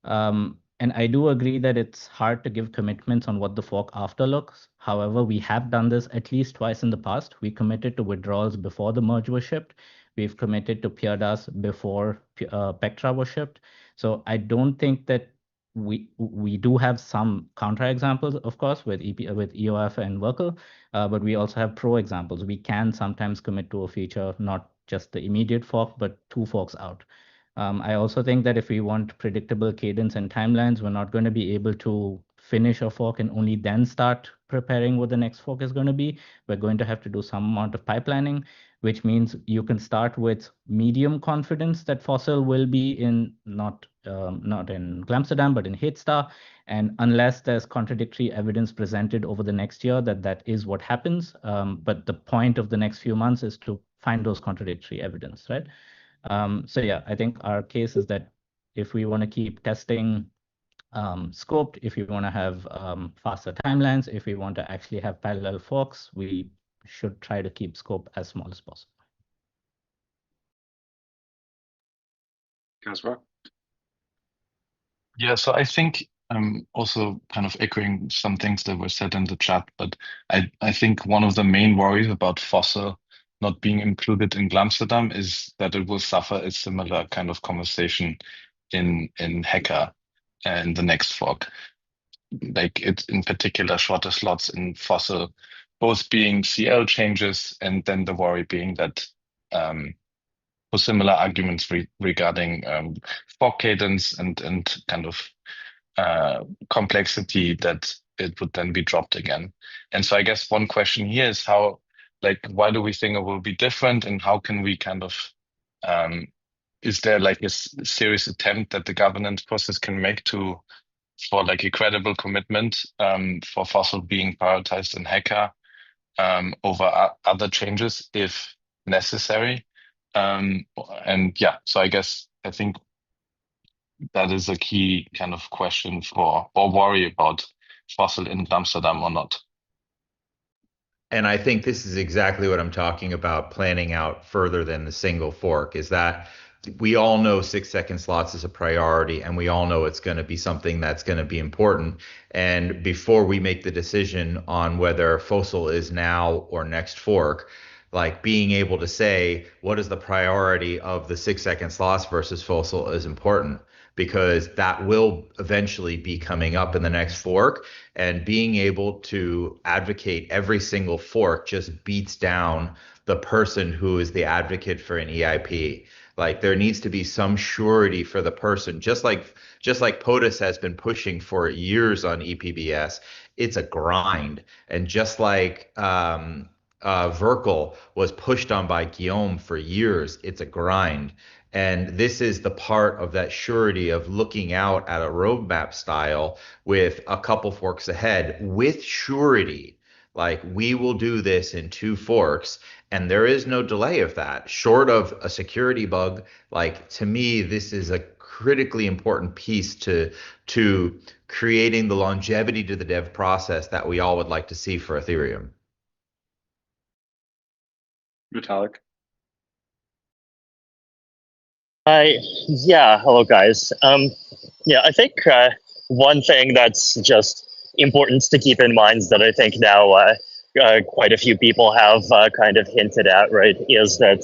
And I do agree that it's hard to give commitments on what the fork after looks. However, we have done this at least twice in the past. We committed to withdrawals before the merge was shipped. We've committed to PRDAS before Pectra was shipped. So I don't think that we do have some counterexamples, of course, with with EOF and Workle, but we also have pro examples. We can sometimes commit to a feature, not just the immediate fork, but 2 forks out. I also think that if we want predictable cadence and timelines, we're not going to be able to finish a fork and only then start preparing what the next fork is going to be. We're going to have to do some amount of pipelining, which means you can start with medium confidence that Fossil will be in not in Glamsterdam, but in Hatestar. And unless there's contradictory evidence presented over the next year that is what happens. But the point of the next few months is to find those contradictory evidence, right? So yeah, I think our case is that if we want to keep testing scoped, if we want to have faster timelines, if we want to actually have parallel forks, we should try to keep scope as small as possible. Caspar? Yeah, so I think I'm also kind of echoing some things that were said in the chat, but I think one of the main worries about Fossil not being included in Glamsterdam is that it will suffer a similar kind of conversation in Hacker and the next fork. Like it's in particular shorter slots in Fossil, both being CL changes and then the worry being that for similar arguments regarding fork cadence and kind of complexity that it would then be dropped again. And so I guess one question here is why do we think it will be different, and how can we kind of is there like a serious attempt that the governance process can make for like a credible commitment for Fossil being prioritized in Hacker over other changes if necessary? And yeah, so I think that is a key kind of question or worry about Fossil in Amsterdam or not. And I think this is exactly what I'm talking about, planning out further than the single fork, is that we all know 6-second slots is a priority, and we all know it's going to be something that's going to be important. And before we make the decision on whether Fossil is now or next fork, like being able to say what is the priority of the 6-second slots versus Fossil is important, because that will eventually be coming up in the next fork. And being able to advocate every single fork just beats down the person who is the advocate for an EIP. Like there needs to be some surety for the person, just like POTUS has been pushing for years on EPBS. It's a grind, and just like Verkle was pushed on by Guillaume for years, it's a grind. And this is the part of that surety of looking out at a roadmap style with a couple forks ahead with surety. Like we will do this in 2 forks, and there is no delay of that, short of a security bug. Like to me, this is a critically important piece to creating the longevity to the dev process that we all would like to see for Ethereum. Vitalik. Yeah, hello guys. Yeah, I think one thing that's just important to keep in mind that I think now quite a few people have kind of hinted at, right, is that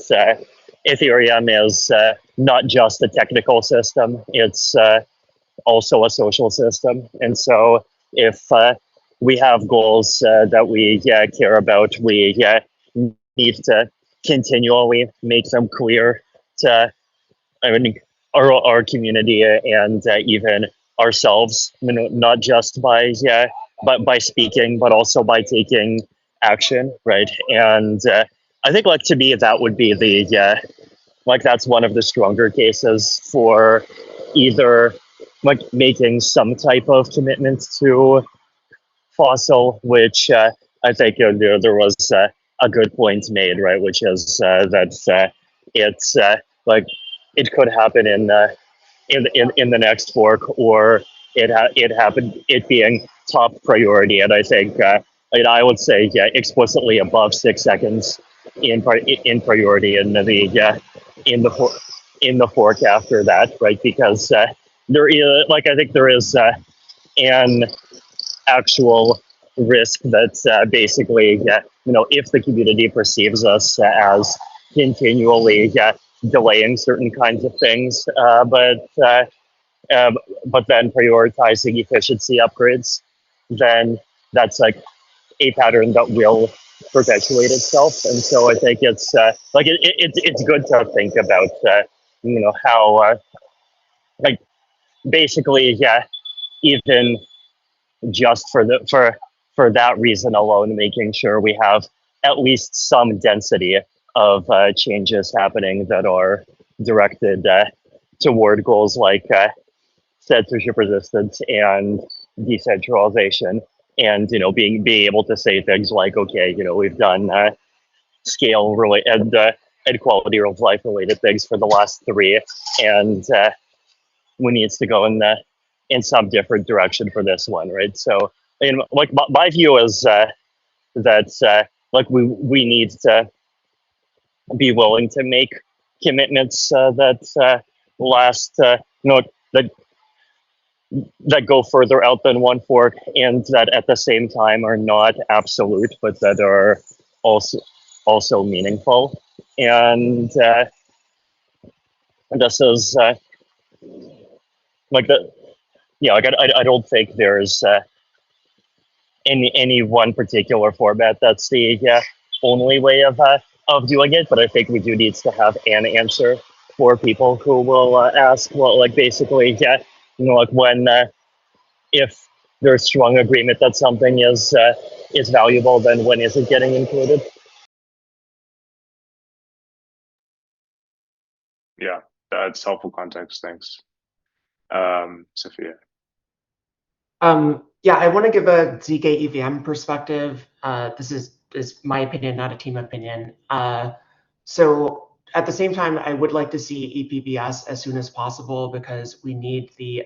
Ethereum is not just a technical system, it's also a social system. And so if we have goals that we care about, we need to continually make them clear to our community and even ourselves, not just by but by speaking, but also by taking action, right? And I think, like to me, that would be the like that's one of the stronger cases for either like making some type of commitment to Fossil, which I think there was a good point made, right? Which is that it's like it could happen in the next fork, or it happened it being top priority. And I think I would say explicitly above 6 seconds in priority in the in the fork after that, right? Because there is like I think there is an actual risk that basically, if the community perceives us as continually delaying certain kinds of things, but then prioritizing efficiency upgrades, then that's like a pattern that will perpetuate itself. And so I think it's like it's good to think about how like basically even just for that reason alone, making sure we have at least some density of changes happening that are directed toward goals like censorship resistance and decentralization, and being able to say things like, okay, we've done scale really and quality of life related things for the last 3, and we need to go in some different direction for this one, right? So, like my view is that like we need to be willing to make commitments that last, that go further out than one fork, and that at the same time are not absolute, but that are also meaningful. And this is like the like I don't think there's any one particular format that's the only way of doing it, but I think we do need to have an answer for people who will ask, well, like basically, like when if there's strong agreement that something is valuable, then when is it getting included? Yeah, that's helpful context. Thanks. Sophia. Yeah, I want to give a ZK EVM perspective. This is my opinion, not a team opinion. So at the same time, I would like to see EPBS as soon as possible, because we need the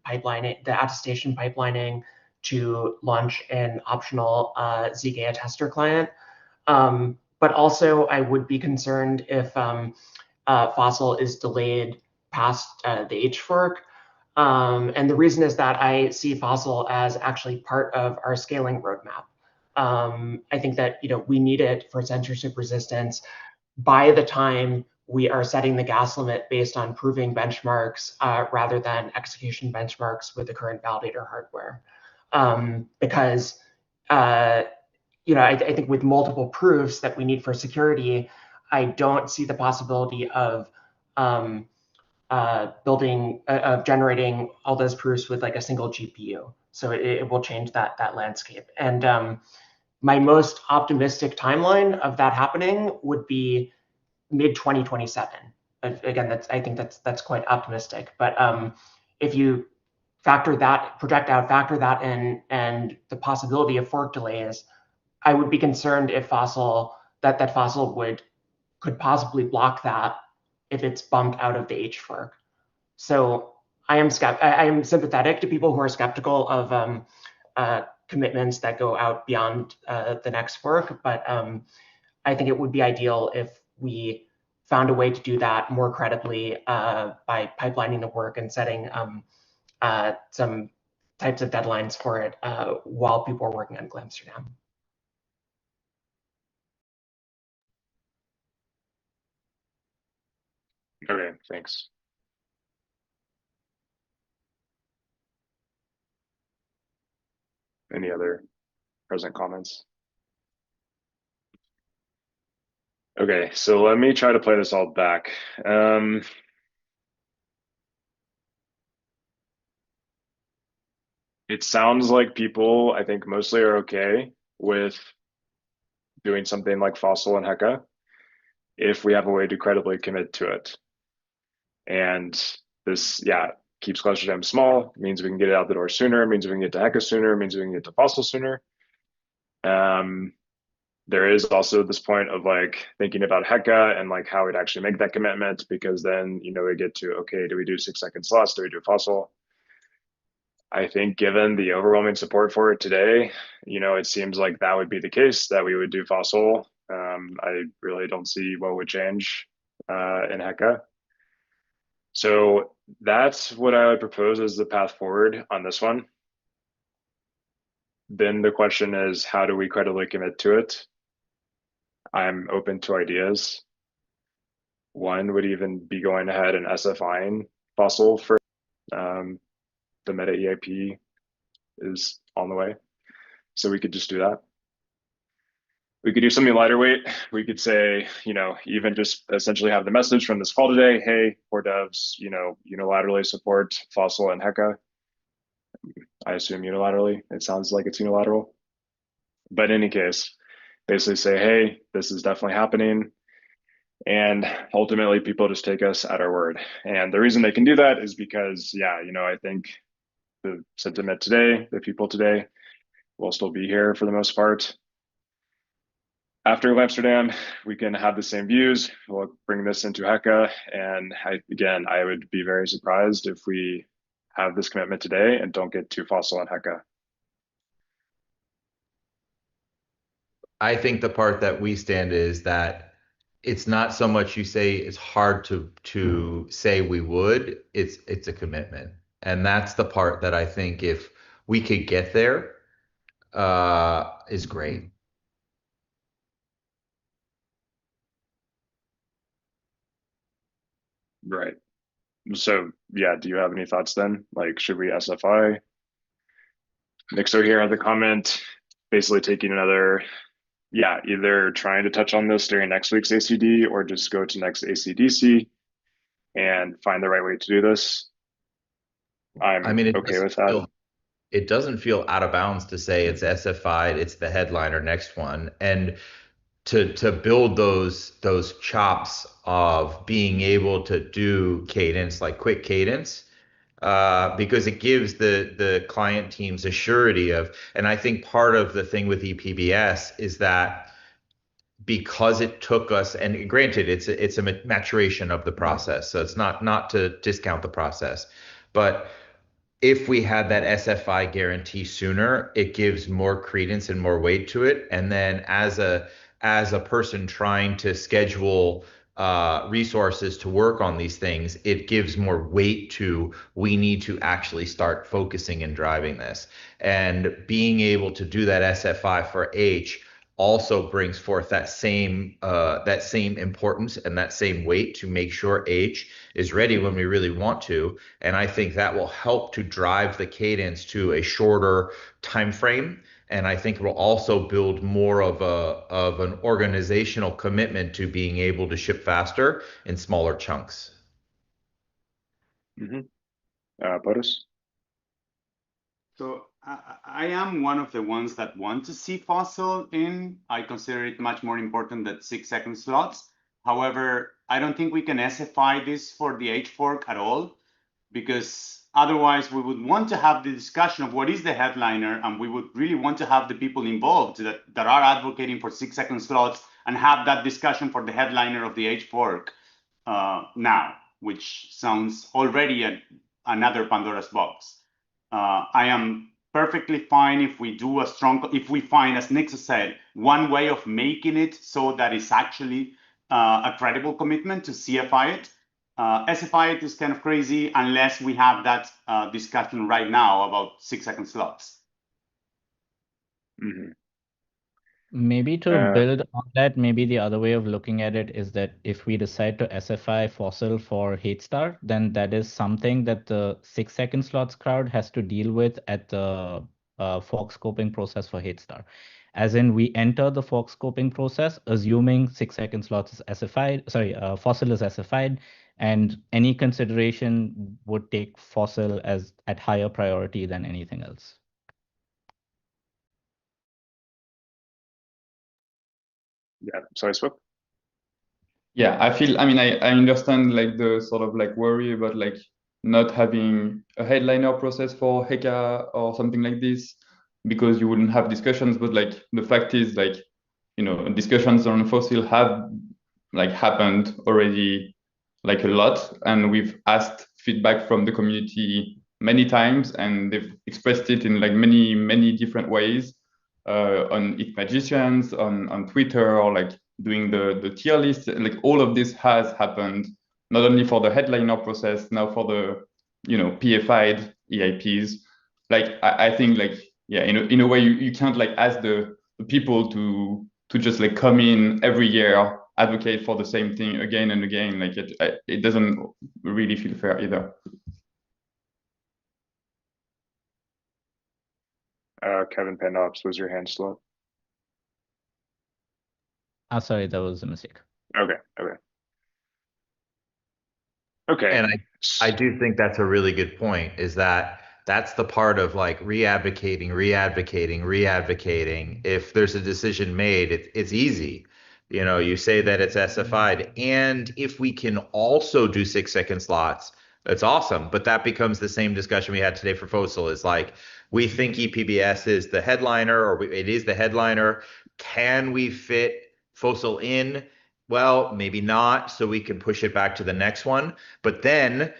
pipelining, the attestation pipelining to launch an optional ZK attester client. But also, I would be concerned if fossil is delayed past the H fork. And the reason is that I see fossil as actually part of our scaling roadmap. I think that we need it for censorship resistance by the time we are setting the gas limit based on proving benchmarks rather than execution benchmarks with the current validator hardware. Because I think with multiple proofs that we need for security, I don't see the possibility of generating all those proofs with like a single GPU. So it will change that landscape. And my most optimistic timeline of that happening would be mid 2027. Again, I think that's quite optimistic. But if you project that in, and the possibility of fork delays, I would be concerned if fossil could possibly block that if it's bumped out of the H fork. So I am sympathetic to people who are skeptical of commitments that go out beyond the next fork, but I think it would be ideal if we found a way to do that more credibly by pipelining the work and setting some types of deadlines for it while people are working on Glamsterdam. Okay, thanks. Any other present comments? Okay, so let me try to play this all back. It sounds like people, I think, mostly are okay with doing something like Fossil and Heka if we have a way to credibly commit to it. And this, yeah, keeps Glamsterdam small, means we can get it out the door sooner, means we can get to Heka sooner, means we can get to Fossil sooner. There is also this point of like thinking about Heka and like how we'd actually make that commitment, because then, we get to, okay, do we do 6-second slots? Do we do Fossil? I think given the overwhelming support for it today, it seems like that would be the case, that we would do Fossil. I really don't see what would change in Heka. So that's what I would propose as the path forward on this one. Then the question is, how do we credibly commit to it? I'm open to ideas. One would even be going ahead and SFIing Fossil for the meta EIP is on the way. So we could just do that. We could do something lighter weight. We could say, even just essentially have the message from this call today, hey, core devs, unilaterally support Fossil and Heka. I assume unilaterally. It sounds like it's unilateral. But in any case, basically say, hey, this is definitely happening. And ultimately, people just take us at our word. And the reason they can do that is because, I think the sentiment today, the people today, will still be here for the most part. After Amsterdam, we can have the same views. We'll bring this into Heka. And I would be very surprised if we have this commitment today and don't get to Fossil and Heka. I think the part that we stand is that it's not so much you say it's hard to say we would, it's a commitment. And that's the part that I think if we could get there, is great. Right. So yeah, do you have any thoughts then? Like, should we SFI? Nixo here had the comment, basically taking another, either trying to touch on this during next week's ACD or just go to next ACDC and find the right way to do this. I mean, okay with that. It doesn't feel out of bounds to say it's SFI'd, it's the headliner next one. And to build those chops of being able to do cadence, like quick cadence, because it gives the client teams a surety of, and I think part of the thing with EPBS is that because it took us, and granted, it's a maturation of the process, so it's not to discount the process, but if we had that SFI guarantee sooner, it gives more credence and more weight to it. And then as as a person trying to schedule resources to work on these things, it gives more weight to we need to actually start focusing and driving this. And being able to do that SFI for H also brings forth that same importance and that same weight to make sure H is ready when we really want to. And I think that will help to drive the cadence to a shorter time frame. And I think it will also build more of an organizational commitment to being able to ship faster in smaller chunks. Boris? So I am one of the ones that want to see fossil in. I consider it much more important than 6-second slots. However, I don't think we can SFI this for the H fork at all, because otherwise we would want to have the discussion of what is the headliner, and we would really want to have the people involved that are advocating for 6-second slots and have that discussion for the headliner of the H fork now, which sounds already another Pandora's box. I am perfectly fine if we do if we find, as Nick said, one way of making it so that it's actually a credible commitment to CFI it. SFI it is kind of crazy unless we have that discussion right now about 6-second slots. Maybe to build on that, maybe the other way of looking at it is that if we decide to SFI fossil for hate star, then that is something that the 6-second slots crowd has to deal with at the fork scoping process for hate star. As in, we enter the fork scoping process assuming 6-second slots is SFI'd, fossil is SFI'd, and any consideration would take fossil as at higher priority than anything else. Yeah, so I spoke. Yeah, I mean, I understand like the sort of like worry about like not having a headliner process for Heka or something like this because you wouldn't have discussions. But like the fact is like, you know, discussions on fossil have like happened already like a lot. And we've asked feedback from the community many times and they've expressed it in like many different ways on It Magicians, on Twitter, or like doing the tier list. Like all of this has happened, not only for the headliner process, now for the, you know, PFI'd EIPs. Like I think like, yeah, in a way you can't like ask the people to just like come in every year, advocate for the same thing again and again. Like it doesn't really feel fair either. Kevin Pendops, was your hand still up? Sorry, that was a mistake. Okay. And I do think that's a really good point, is that that's the part of like re-advocating. If there's a decision made, it's easy. You know, you say that it's SFI'd, and if we can also do 6-second slots, that's awesome. But that becomes the same discussion we had today for fossil. Is like, we think EPBS is the headliner, or it is the headliner. Can we fit fossil in? Well, maybe not, so we can push it back to the next one. But then,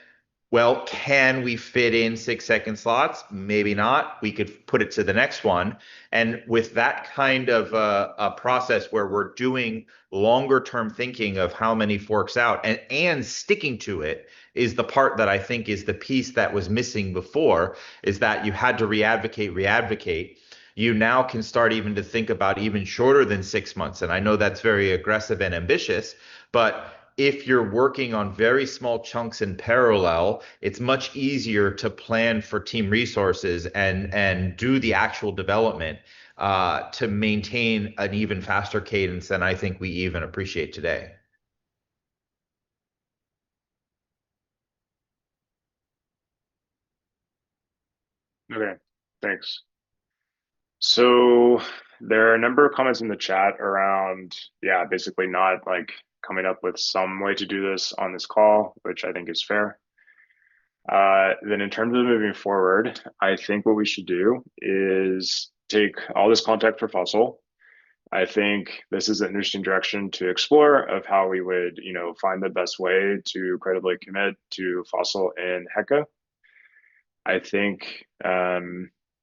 well, can we fit in 6-second slots? Maybe not. We could put it to the next one. And with that kind of a process where we're doing longer term thinking of how many forks out and sticking to it is the part that I think is the piece that was missing before, is that you had to re-advocate. You now can start even to think about even shorter than 6 months. And I know that's very aggressive and ambitious, but if you're working on very small chunks in parallel, it's much easier to plan for team resources and do the actual development to maintain an even faster cadence than I think we even appreciate today. Okay, thanks. So there are a number of comments in the chat around, yeah, basically not like coming up with some way to do this on this call, which I think is fair. Then in terms of moving forward, I think what we should do is take all this contact for fossil. I think this is an interesting direction to explore of how we would, you know, find the best way to credibly commit to fossil in Heka. I think,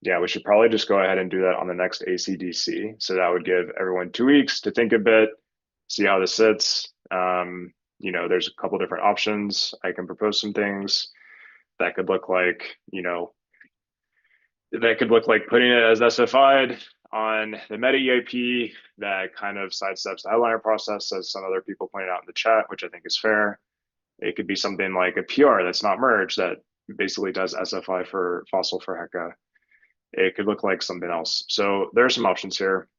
yeah, we should probably just go ahead and do that on the next ACDC. So that would give everyone 2 weeks to think a bit, see how this sits. You know, there's a couple different options. I can propose some things that could look like, you know, that could look like putting it as SFI'd on the meta EIP that kind of sidesteps the headliner process, as some other people pointed out in the chat, which I think is fair. It could be something like a PR that's not merged that basically does SFI for fossil for Heka. It could look like something else. So there are some options here.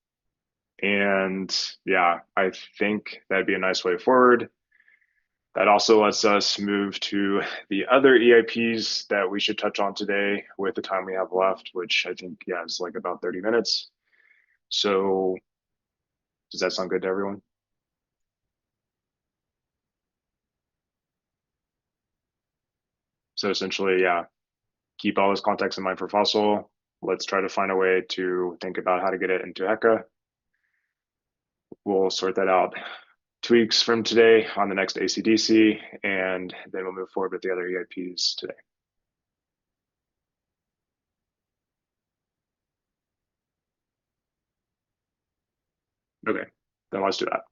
And yeah, I think that'd be a nice way forward. That also lets us move to the other EIPs that we should touch on today with the time we have left, which I think, yeah, is like about 30 minutes. So does that sound good to everyone? So essentially, yeah, keep all this context in mind for fossil. Let's try to find a way to think about how to get it into Heka. We'll sort that out 2 weeks from today on the next ACDC, and then we'll move forward with the other EIPs today. Okay, then let's do that.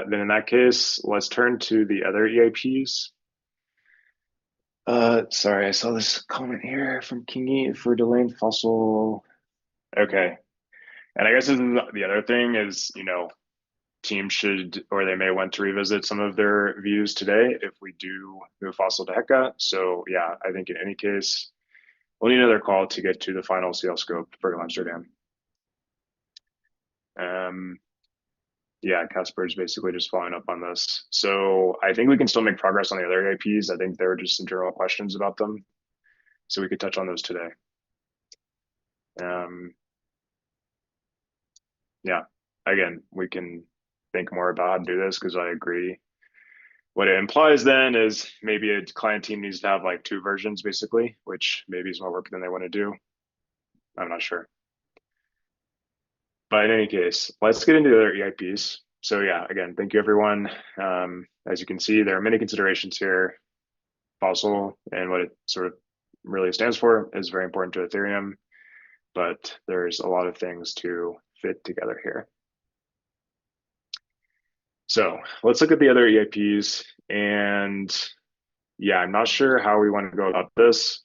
Then in that case, let's turn to the other EIPs. Sorry, I saw this comment here from Kingy for delaying fossil. Okay, and I guess this is the other thing is, you know, teams should, or they may want to revisit some of their views today if we do move fossil to Heka. So yeah, I think in any case, we'll need another call to get to the final CL scope for Amsterdam. Yeah, Casper is basically just following up on this. So I think we can still make progress on the other APs. I think there were just some general questions about them. So we could touch on those today. Yeah, again, we can think more about how to do this because I agree. What it implies then is maybe a client team needs to have like 2 versions basically, which maybe is more work than they want to do. I'm not sure. But in any case, let's get into the other EIPs. So yeah, again, thank you everyone. As you can see, there are many considerations here. Fossil and what it sort of really stands for is very important to Ethereum, but there's a lot of things to fit together here. So let's look at the other EIPs, and yeah, I'm not sure how we want to go about this.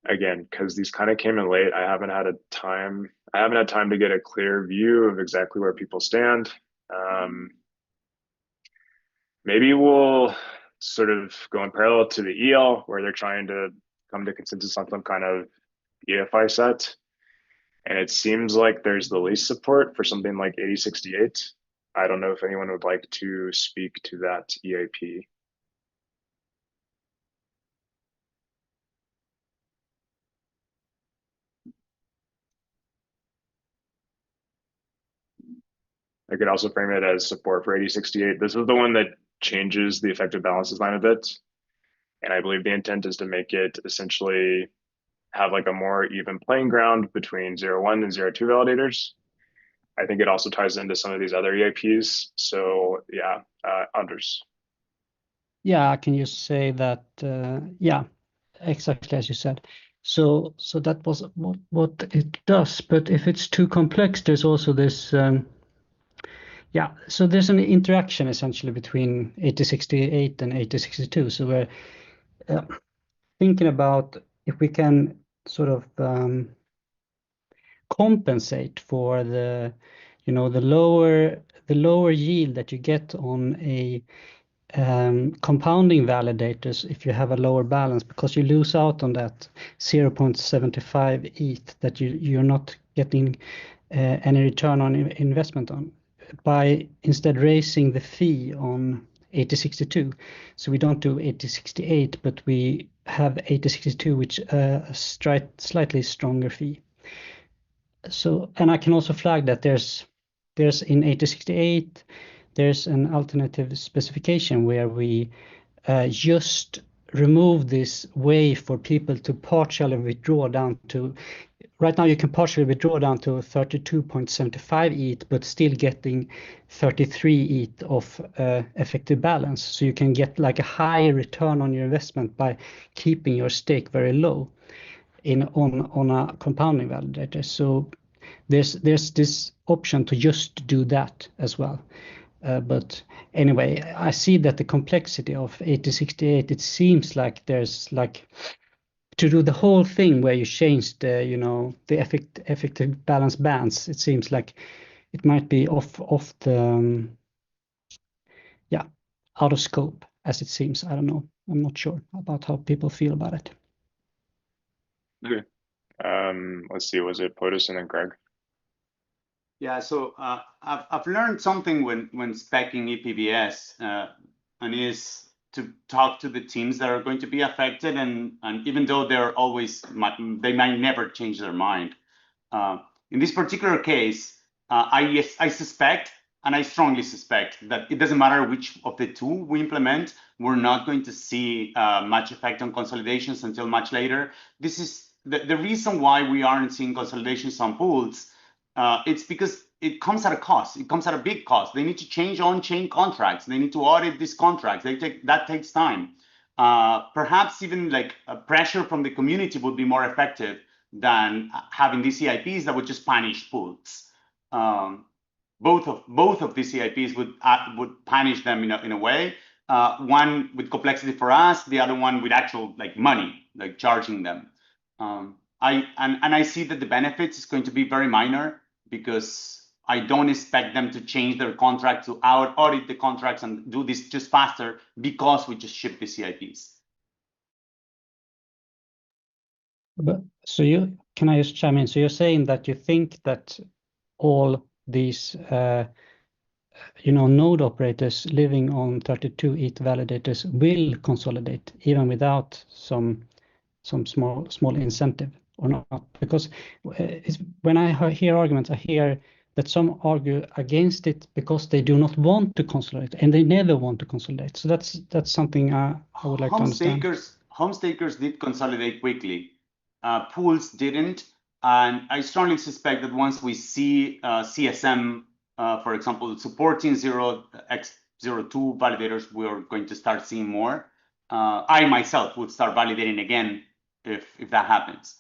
Again, because these kind of came in late, I haven't had time to get a clear view of exactly where people stand. Maybe we'll sort of go in parallel to the EL, where they're trying to come to consensus on some kind of EFI set. And it seems like there's the least support for something like 8068. I don't know if anyone would like to speak to that EIP. I could also frame it as support for 8068. This is the one that changes the effective balance design a bit. And I believe the intent is to make it essentially have like a more even playing ground between 0.1 and 0.2 validators. I think it also ties into some of these other EIPs. So yeah, Anders. Yeah, I can just say that, yeah, exactly as you said. So that was what it does. But if it's too complex, there's also this, yeah, so there's an interaction essentially between 8068 and 8062. So we're thinking about if we can sort of compensate for the, you know, the lower yield that you get on a compounding validators if you have a lower balance, because you lose out on that 0.75 ETH that you're not getting any return on investment on, by instead raising the fee on 8062. So we don't do 8068, but we have 8062, which slightly stronger fee. So, and I can also flag that there's in 8068 there's an alternative specification where we just remove this way for people to partially withdraw down to right now you can partially withdraw down to 32.75 ETH, but still getting 33 ETH of effective balance. So you can get like a higher return on your investment by keeping your stake very low on a compounding validator. So there's this option to just do that as well. But anyway, I see that the complexity of 8068, it seems like there's like to do the whole thing where you change the, you know, the effective balance bands. It seems like it might be off the, yeah, out of scope as it seems. I don't know. I'm not sure about how people feel about it. Okay. Let's see, was it POTUS and then Greg? Yeah, so I've learned something when speccing EPBS, and is to talk to the teams that are going to be affected, and even though they're always they might never change their mind. In this particular case, I suspect, and I strongly suspect, that it doesn't matter which of the two we implement, we're not going to see much effect on consolidations until much later. This is the reason why we aren't seeing consolidations on pools. It's because it comes at a cost. It comes at a big cost. They need to change on-chain contracts. They need to audit these contracts. That takes time. Perhaps even like pressure from the community would be more effective than having these CIPs that would just punish pools. Both of these CIPs would punish them in a way. One with complexity for us, the other one with actual like money, like charging them. I see that the benefits is going to be very minor because I don't expect them to change their contract to audit the contracts and do this just faster because we just ship the CIPs. But so can I just chime in? So you're saying that you think that all these node operators living on 32 ETH validators will consolidate even without some small incentive or not? Because when I hear arguments, I hear that some argue against it because they do not want to consolidate and they never want to consolidate. So that's something I would like to understand. Home stakers did consolidate quickly. Pools didn't, and I strongly suspect that once we see CSM, for example, supporting 0x02 validators, we're going to start seeing more. I myself would start validating again if that happens.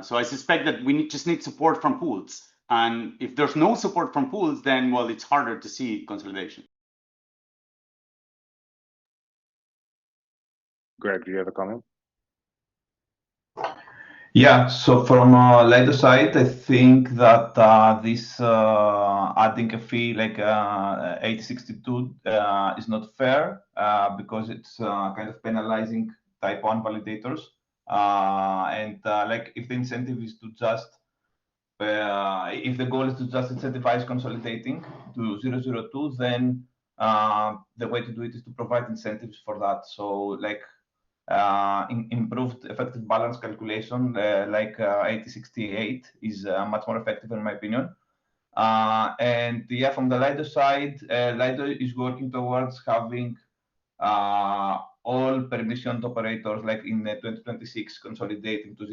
So I suspect that we just need support from pools. And if there's no support from pools, then, well, it's harder to see consolidation. Greg, do you have a comment? Yeah, so from Lido side, I think that this adding a fee like 8062 is not fair because it's kind of penalizing type 1 validators. And like if the incentive is to just, if the goal is to just incentivize consolidating to 002, then the way to do it is to provide incentives for that. So like improved effective balance calculation like 8068 is much more effective in my opinion. And yeah, from the Lido side, Lido is working towards having all permissioned operators like in 2026 consolidating to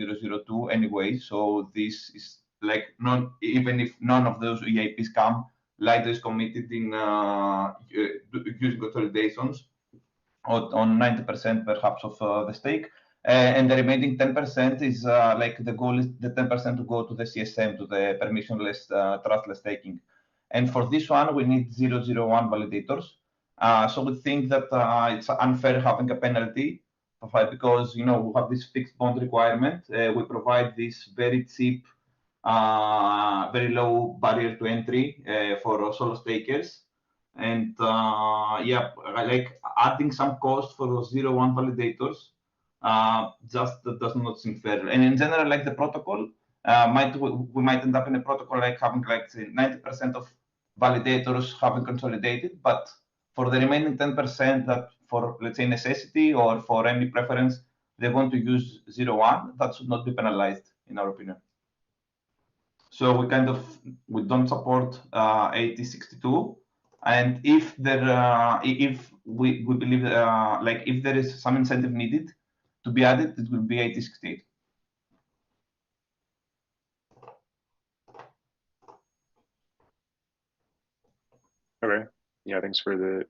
002 anyway. So this is like even if none of those EIPs come, Lido is committed in using consolidations on 90% perhaps of the stake. And the remaining 10% is like the goal is the 10% to go to the CSM, to the permissionless, trustless staking. And for this one, we need 001 validators. So we think that it's unfair having a penalty because, we have this fixed bond requirement. We provide this very cheap, very low barrier to entry for solo stakers. And yeah, like adding some cost for those 0-1 validators just does not seem fair. And in general, like the protocol, we might end up in a protocol like having like 90% of validators having consolidated, but for the remaining 10% that for, let's say, necessity or for any preference, they want to use 0-1, that should not be penalized, in our opinion. So we don't support 8062. And if if we believe like if there is some incentive needed to be added, it will be 8068. Okay. Yeah, thanks for the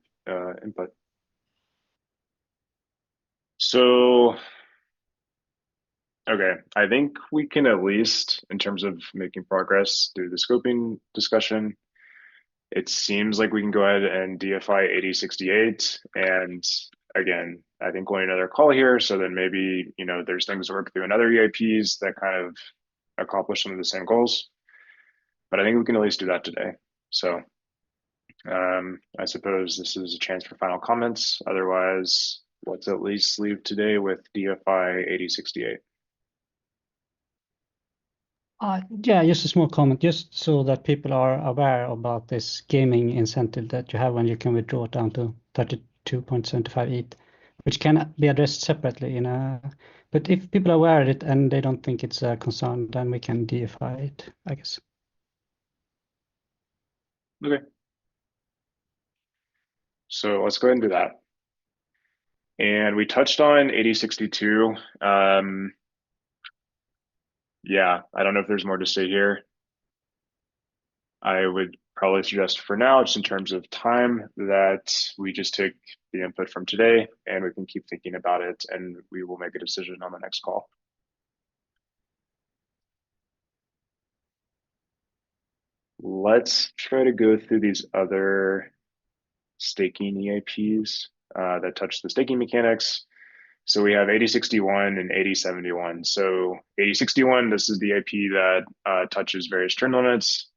input. So, okay, I think we can at least, in terms of making progress through the scoping discussion, it seems like we can go ahead and DFI 8068. And again, I think going another call here, so then maybe, there's things to work through in other EIPs that kind of accomplish some of the same goals. But I think we can at least do that today. So I suppose this is a chance for final comments. Otherwise, let's at least leave today with DFI 8068. Yeah, just a small comment, just so that people are aware about this gaming incentive that you have when you can withdraw down to 32.75 ETH, which can be addressed separately but if people are aware of it and they don't think it's a concern, then we can DFI it, I guess. Okay. So let's go ahead and do that. And we touched on 8062. Yeah, I don't know if there's more to say here. I would probably suggest for now, just in terms of time, that we just take the input from today and we can keep thinking about it and we will make a decision on the next call. Let's try to go through these other staking EIPs that touch the staking mechanics. So we have 8061 and 8071. So 8061, this is the EIP that touches various turn limits.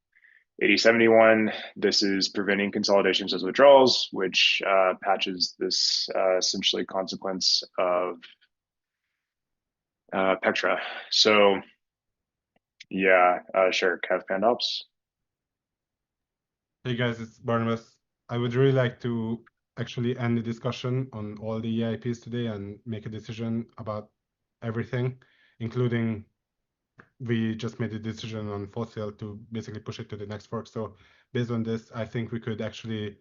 8071, this is preventing consolidations as withdrawals, which patches this essentially consequence of Petra. So yeah, sure, Kev Pandops. Hey guys, it's Barnabas. I would really like to actually end the discussion on all the EIPs today and make a decision about everything, including we just made a decision on Fossil to basically push it to the next fork. So based on this, I think we could actually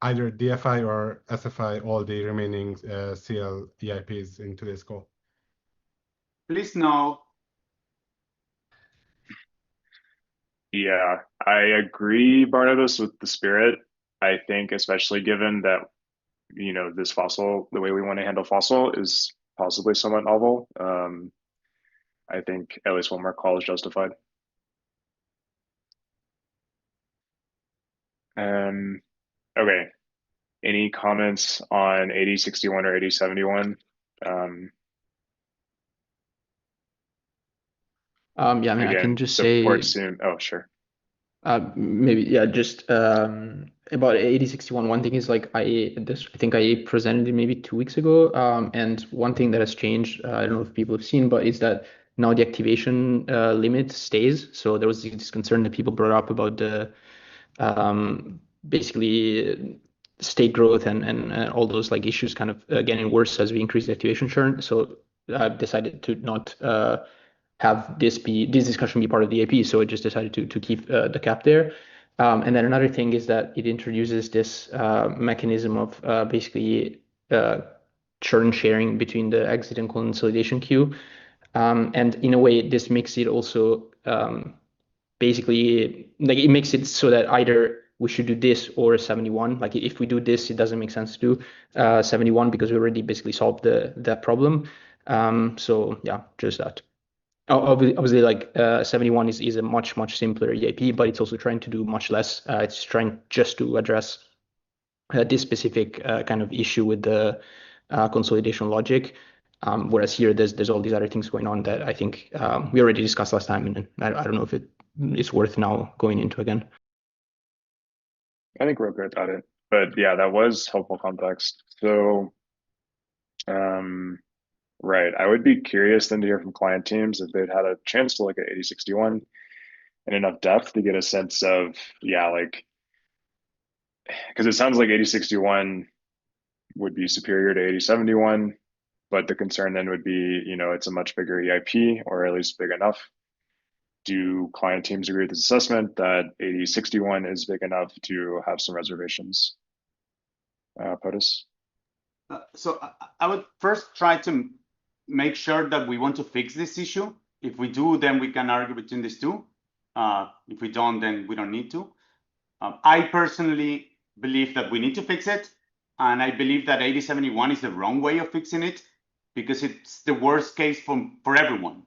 either DFI or SFI all the remaining CL EIPs in today's call. Please no. Yeah, I agree, Barnabas, with the spirit. I think especially given that, this fossil, the way we want to handle fossil is possibly somewhat novel. I think at least one more call is justified. Okay. Any comments on 8061 or 8071? Yeah, I mean, I can just say, support soon. Oh, sure. maybe, yeah, just about 8061. One thing is like I think I presented it maybe 2 weeks ago. And one thing that has changed, I don't know if people have seen, but is that now the activation limit stays. So there was this concern that people brought up about the basically state growth and all those like issues kind of getting worse as we increase the activation churn. So I've decided to not have this discussion be part of the AP. So I just decided to keep the cap there. And then another thing is that it introduces this mechanism of basically churn sharing between the exit and consolidation queue. And in a way, this makes it also basically like it makes it so that either we should do this or 71. Like if we do this, it doesn't make sense to do 71 because we already basically solved that problem. So yeah, just that. Obviously, like 71 is a much simpler EIP, but it's also trying to do much less. It's trying just to address this specific kind of issue with the consolidation logic. Whereas here, there's all these other things going on that I think we already discussed last time, and I don't know if it's worth now going into again. I think we're good at it, but yeah, that was helpful context. So, right, I would be curious then to hear from client teams if they'd had a chance to look at 8061 in enough depth to get a sense of, yeah, like, because it sounds like 8061 would be superior to 8071, but the concern then would be, it's a much bigger EIP, or at least big enough. Do client teams agree with this assessment that 8061 is big enough to have some reservations? POTUS? So I would first try to make sure that we want to fix this issue. If we do, then we can argue between these two. If we don't, then we don't need to. I personally believe that we need to fix it. And I believe that 8071 is the wrong way of fixing it because it's the worst case for everyone.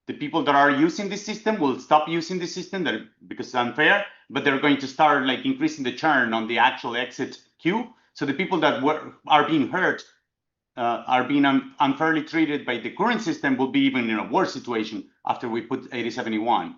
The people that are using this system will stop using the system because it's unfair, but they're going to start like increasing the churn on the actual exit queue. So the people that are being hurt are being unfairly treated by the current system will be even in a worse situation after we put 8071.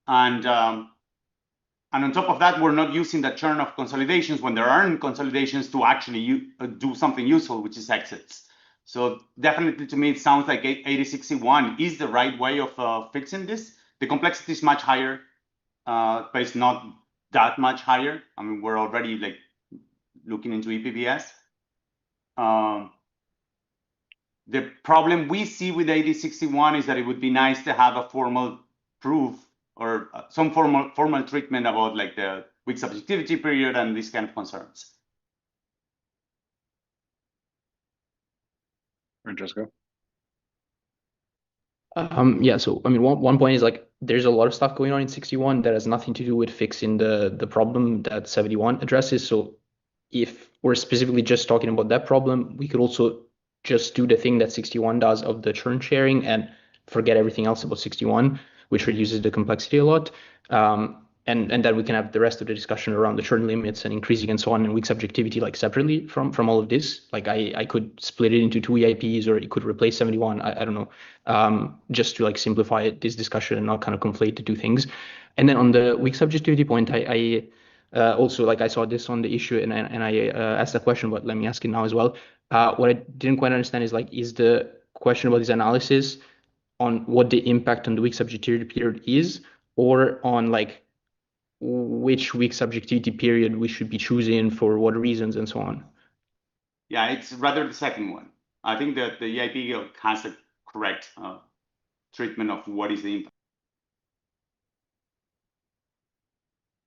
And on top of that, we're not using the churn of consolidations when there aren't consolidations to actually do something useful, which is exits. So definitely to me, it sounds like 8061 is the right way of fixing this. The complexity is much higher, but it's not that much higher. I mean, we're already like looking into EPBS. The problem we see with 8061 is that it would be nice to have a formal proof or some formal treatment about like the weak subjectivity period and these kind of concerns. Francesco? Yeah, so I mean, one point is like there's a lot of stuff going on in 61 that has nothing to do with fixing the problem that 71 addresses. So if we're specifically just talking about that problem, we could also just do the thing that 61 does of the churn sharing and forget everything else about 61, which reduces the complexity a lot. And then we can have the rest of the discussion around the churn limits and increasing and so on and weak subjectivity like separately from all of this. Like I could split it into two EIPs or it could replace 71. I don't know, just to like simplify this discussion and not kind of conflate the two things. And then on the weak subjectivity point, I also like I saw this on the issue and I asked a question, but let me ask it now as well. What I didn't quite understand is like, is the question about this analysis on what the impact on the weak subjectivity period is, or on like which weak subjectivity period we should be choosing for what reasons and so on? Yeah, it's rather the second one. I think that the EIP has a correct treatment of what is the impact.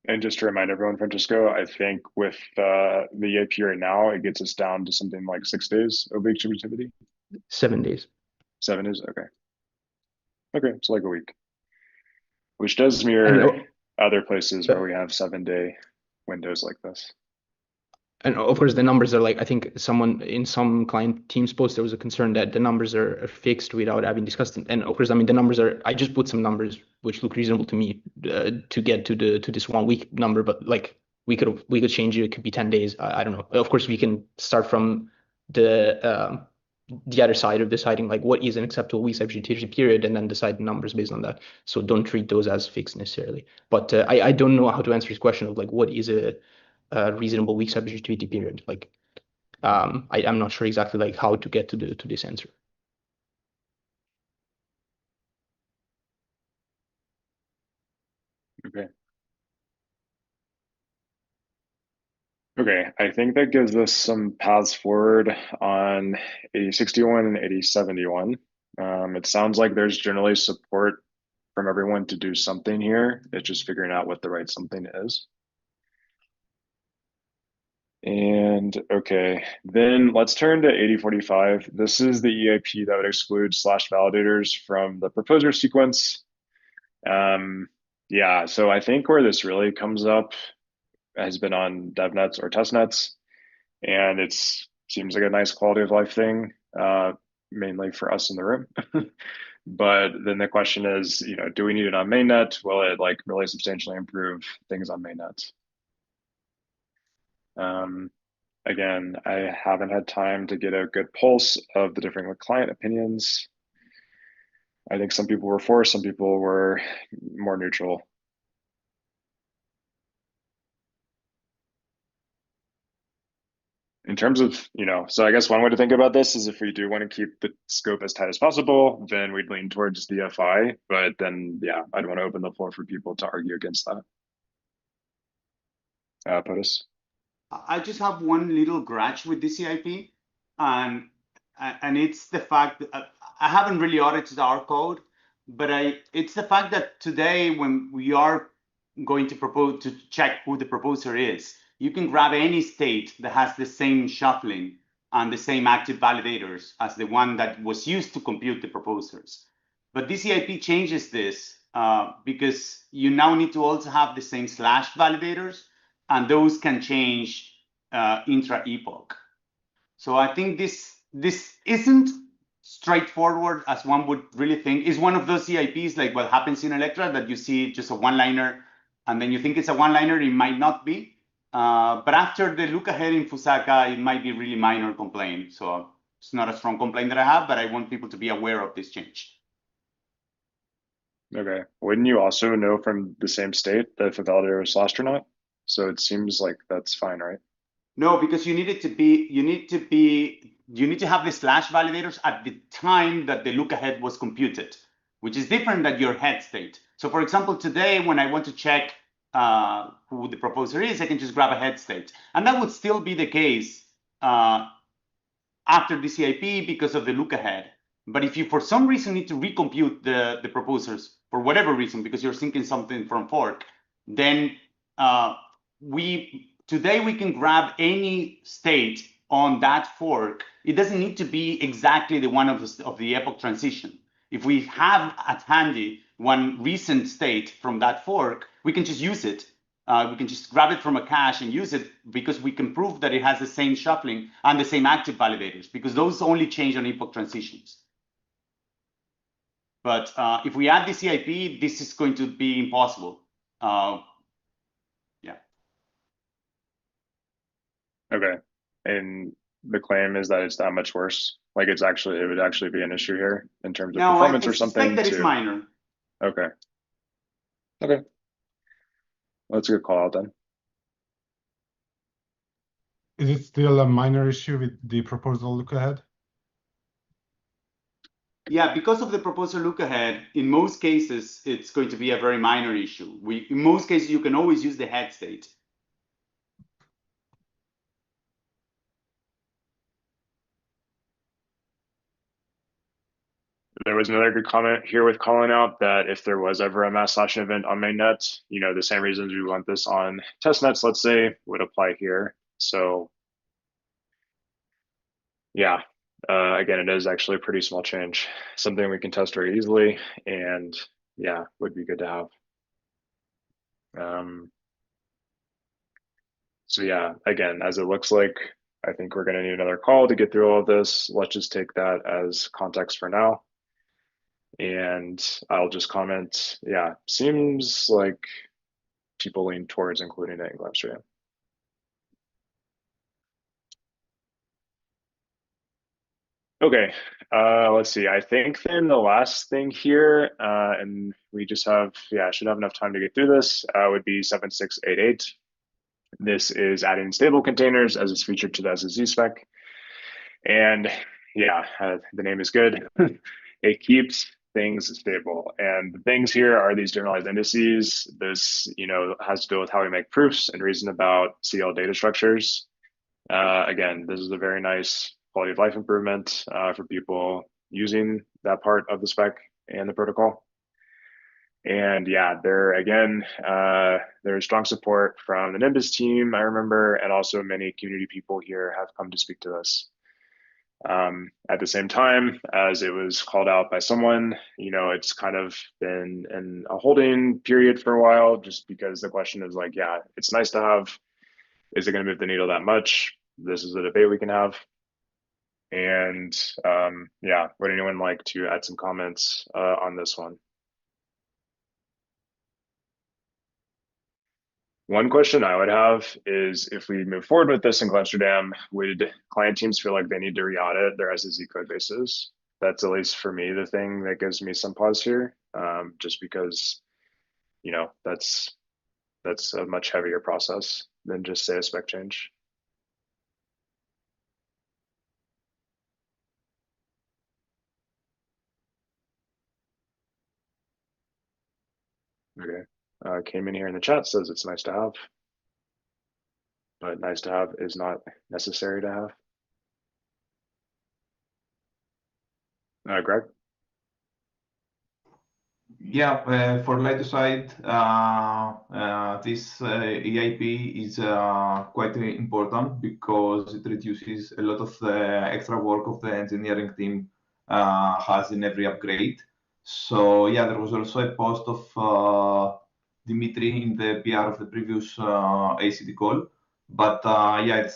And just to remind everyone, Francesco, I think with the EIP right now, it gets us down to something like 6 days of weak subjectivity. 7 days. 7 days, okay. Okay, it's like a week, which does mirror other places where we have 7-day windows like this. And of course, the numbers are like, I think someone in some client teams post, there was a concern that the numbers are fixed without having discussed them. And of course, I mean, the numbers are, I just put some numbers which look reasonable to me to get to this 1 week number, but like we could change it. It could be 10 days. I don't know. Of course, we can start from the other side of deciding like what is an acceptable weak subjectivity period and then decide the numbers based on that. So don't treat those as fixed necessarily. But I don't know how to answer this question of like, what is a reasonable weak subjectivity period. Like, I'm not sure exactly like how to get to this answer. Okay. Okay, I think that gives us some paths forward on 8061 and 8071. It sounds like there's generally support from everyone to do something here. It's just figuring out what the right something is. And okay, then let's turn to 8045. This is the EIP that would exclude slash validators from the proposer sequence. Yeah, so I think where this really comes up has been on DevNets or testnets, and it seems like a nice quality of life thing, mainly for us in the room. But then the question is, you know, do we need it on mainnet? Will it like really substantially improve things on mainnet? Again, I haven't had time to get a good pulse of the different client opinions. I think some people were for, some people were more neutral. In terms of, you know, so I guess one way to think about this is if we do want to keep the scope as tight as possible, then we'd lean towards DFI. But then, yeah, I'd want to open the floor for people to argue against that. POTUS? I just have one little grudge with this EIP, and it's the fact that I haven't really audited our code, but it's the fact that today when we are going to propose to check who the proposer is, you can grab any state that has the same shuffling and the same active validators as the one that was used to compute the proposers. But this EIP changes this because you now need to also have the same slash validators. and those can change intra-epoch. So I think this isn't straightforward as one would really think. It's one of those CIPs like what happens in Electra that you see just a one-liner and then you think it's a one-liner, it might not be. But after the look ahead in Fusaka, it might be really minor complaint. So it's not a strong complaint that I have, but I want people to be aware of this change. Okay. Wouldn't you also know from the same state that if a validator was lost or not? So it seems like that's fine, right? No, because you need to have the slash validators at the time that the look ahead was computed, which is different than your head state. So for example, today when I want to check who the proposer is, I can just grab a head state. And that would still be the case after the CIP because of the look ahead. But if you for some reason need to recompute the proposers for whatever reason, because you're syncing something from fork, then today we can grab any state on that fork. It doesn't need to be exactly the one of the epoch transition. If we have at handy one recent state from that fork, we can just use it. We can just grab it from a cache and use it because we can prove that it has the same shuffling and the same active validators, because those only change on epoch transitions. But if we add the CIP, this is going to be impossible. Yeah. Okay. And the claim is that it's that much worse. Like it would actually be an issue here in terms of performance or something. That it's minor. Okay. Okay. Well, that's a good call out then. Is it still a minor issue with the proposal look ahead? Yeah, because of the proposal look ahead, in most cases, it's going to be a very minor issue. In most cases, you can always use the head state. There was another good comment here with calling out that if there was ever a mass slashing event on mainnet, the same reasons we want this on testnets, let's say, would apply here. So yeah, again, it is actually a pretty small change, something we can test very easily, and yeah, would be good to have. So yeah, again, as it looks like, I think we're going to need another call to get through all of this. Let's just take that as context for now. And I'll just comment, yeah, seems like people lean towards including it in Glamstream. Okay, let's see. I think then the last thing here, and we just have, should have enough time to get through this, would be 7688. This is adding stable containers as it's featured to the SSZ spec. And yeah, the name is good. It keeps things stable. And the things here are these generalized indices. This, has to do with how we make proofs and reason about CL data structures. Again, this is a very nice quality of life improvement for people using that part of the spec and the protocol. And yeah, there's strong support from the Nimbus team, I remember, and also many community people here have come to speak to this. At the same time, as it was called out by someone, it's kind of been in a holding period for a while, just because the question is like, yeah, it's nice to have. Is it going to move the needle that much? This is a debate we can have. And yeah, would anyone like to add some comments on this one? One question I would have is if we move forward with this in Amsterdam, would client teams feel like they need to re-audit their SSZ code bases? That's at least for me the thing that gives me some pause here, just because, that's a much heavier process than just say a spec change. Okay. Came in here in the chat, says it's nice to have, but nice to have is not necessary to have. Greg? Yeah, for lighter side, this EIP is quite important because it reduces a lot of the extra work of the engineering team has in every upgrade. So yeah, there was also a post of Dimitri in the PR of the previous ACD call. But yeah,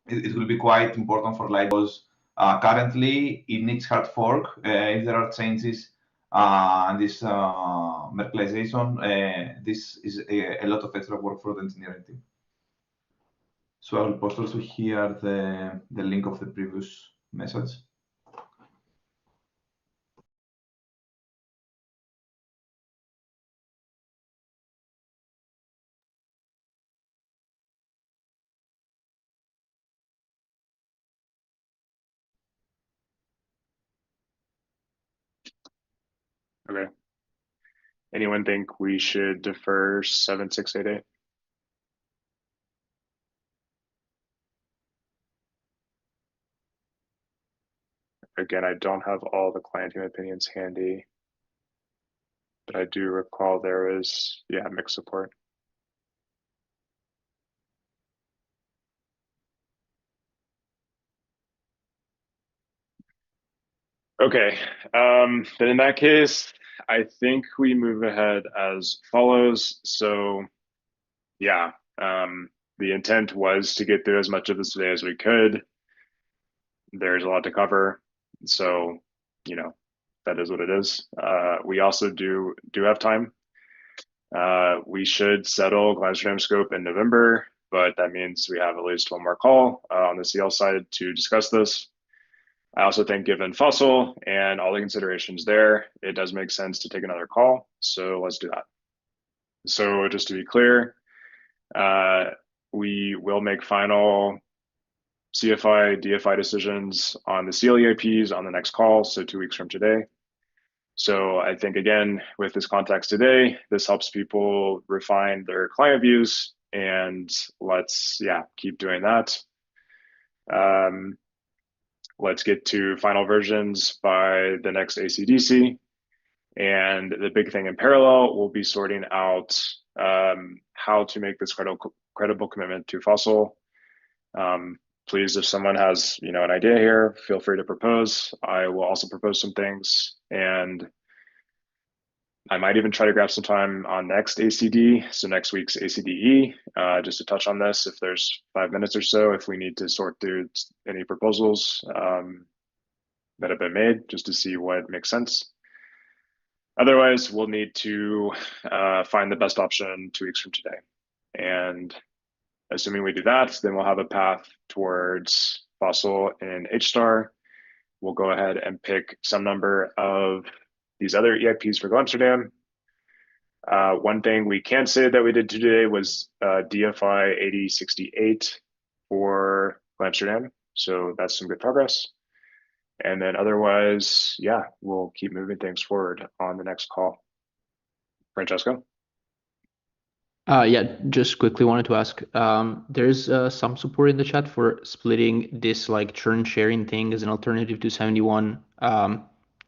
it will be quite important for Lido because currently it needs hard fork. If there are changes and this Merkleization, this is a lot of extra work for the engineering team. So I will post also here the link of the previous message. Okay. Anyone think we should defer 7688? Again, I don't have all the client team opinions handy, but I do recall there was, yeah, mixed support. Okay, then in that case, I think we move ahead as follows. So yeah, the intent was to get through as much of this today as we could. There's a lot to cover. So, you know, that is what it is. We also do have time. We should settle Glycerin scope in November, but that means we have at least one more call on the CL side to discuss this. I also think given fossil and all the considerations there, it does make sense to take another call. So let's do that. So just to be clear, we will make final CFI, DFI decisions on the CL EAPs on the next call, so 2 weeks from today. So I think, again, with this context today, this helps people refine their client views, and let's, yeah, keep doing that. Let's get to final versions by the next ACDC. And the big thing in parallel, we'll be sorting out how to make this credible commitment to fossil. Please, if someone has, you know, an idea here, feel free to propose. I will also propose some things, and I might even try to grab some time on next ACD, so next week's ACDE, just to touch on this if there's 5 minutes or so, if we need to sort through any proposals that have been made, just to see what makes sense. Otherwise, we'll need to find the best option 2 weeks from today. And assuming we do that, then we'll have a path towards fossil in H-star. We'll go ahead and pick some number of these other EIPs for Amsterdam. One thing we can say that we did today was DFI 8068 for Amsterdam. So that's some good progress. And then otherwise, yeah, we'll keep moving things forward on the next call. Francesco? Yeah, just quickly wanted to ask, there's some support in the chat for splitting this like churn sharing thing as an alternative to 71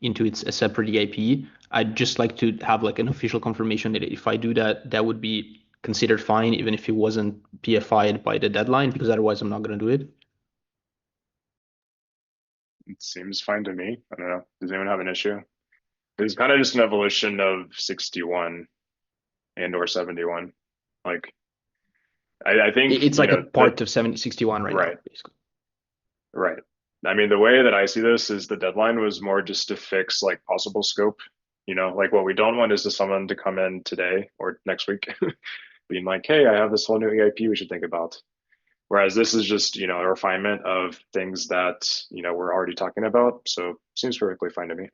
into a separate EIP. I'd just like to have like an official confirmation that if I do that, that would be considered fine, even if it wasn't PFI'd by the deadline, because otherwise I'm not going to do it. It seems fine to me. I don't know. Does anyone have an issue? It's kind of just an evolution of 61 and or 71. Like, I think it's like a part of 61 right now, basically. Right. I mean, the way that I see this is the deadline was more just to fix like possible scope. You know, like what we don't want is to someone to come in today or next week being like, hey, I have this whole new EIP we should think about. Whereas this is just, you know, a refinement of things that, you know, we're already talking about. So seems perfectly fine to me.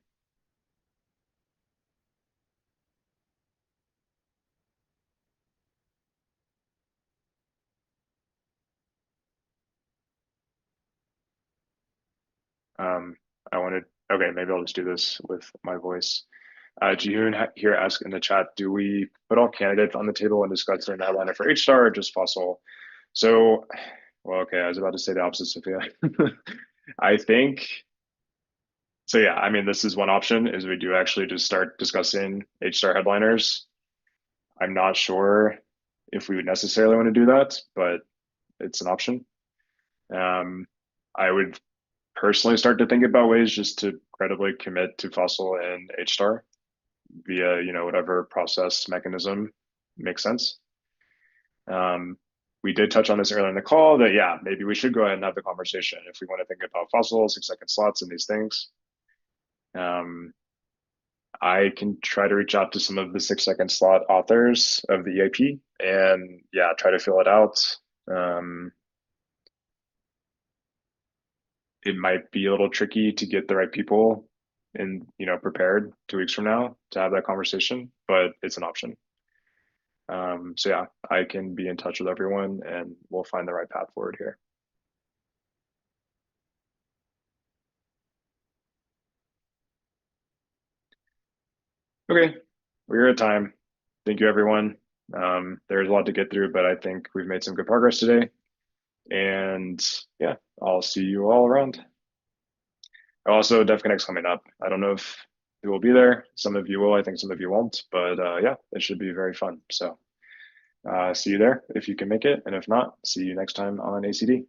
Okay, maybe I'll just do this with my voice. Jihoon here asked in the chat, do we put all candidates on the table and discuss their headliner for H-star or just fossil? So, well, okay, I was about to say the opposite, Sophia. I think, so yeah, I mean, this is one option, is we do actually just start discussing H-star headliners. I'm not sure if we would necessarily want to do that, but it's an option. I would personally start to think about ways just to credibly commit to fossil and H-star. via, whatever process mechanism makes sense. We did touch on this earlier in the call that, yeah, maybe we should go ahead and have the conversation if we want to think about fossil 6-second slots and these things. I can try to reach out to some of the 6-second slot authors of the EIP and, yeah, try to fill it out. It might be a little tricky to get the right people and, prepared 2 weeks from now to have that conversation, but it's an option. So yeah, I can be in touch with everyone and we'll find the right path forward here. Okay, we're at time. Thank you, everyone. There's a lot to get through, but I think we've made some good progress today. And yeah, I'll see you all around. Also, DevConnect's coming up. I don't know if you will be there. Some of you will, I think some of you won't, but yeah, it should be very fun. So see you there if you can make it. And if not, see you next time on ACD.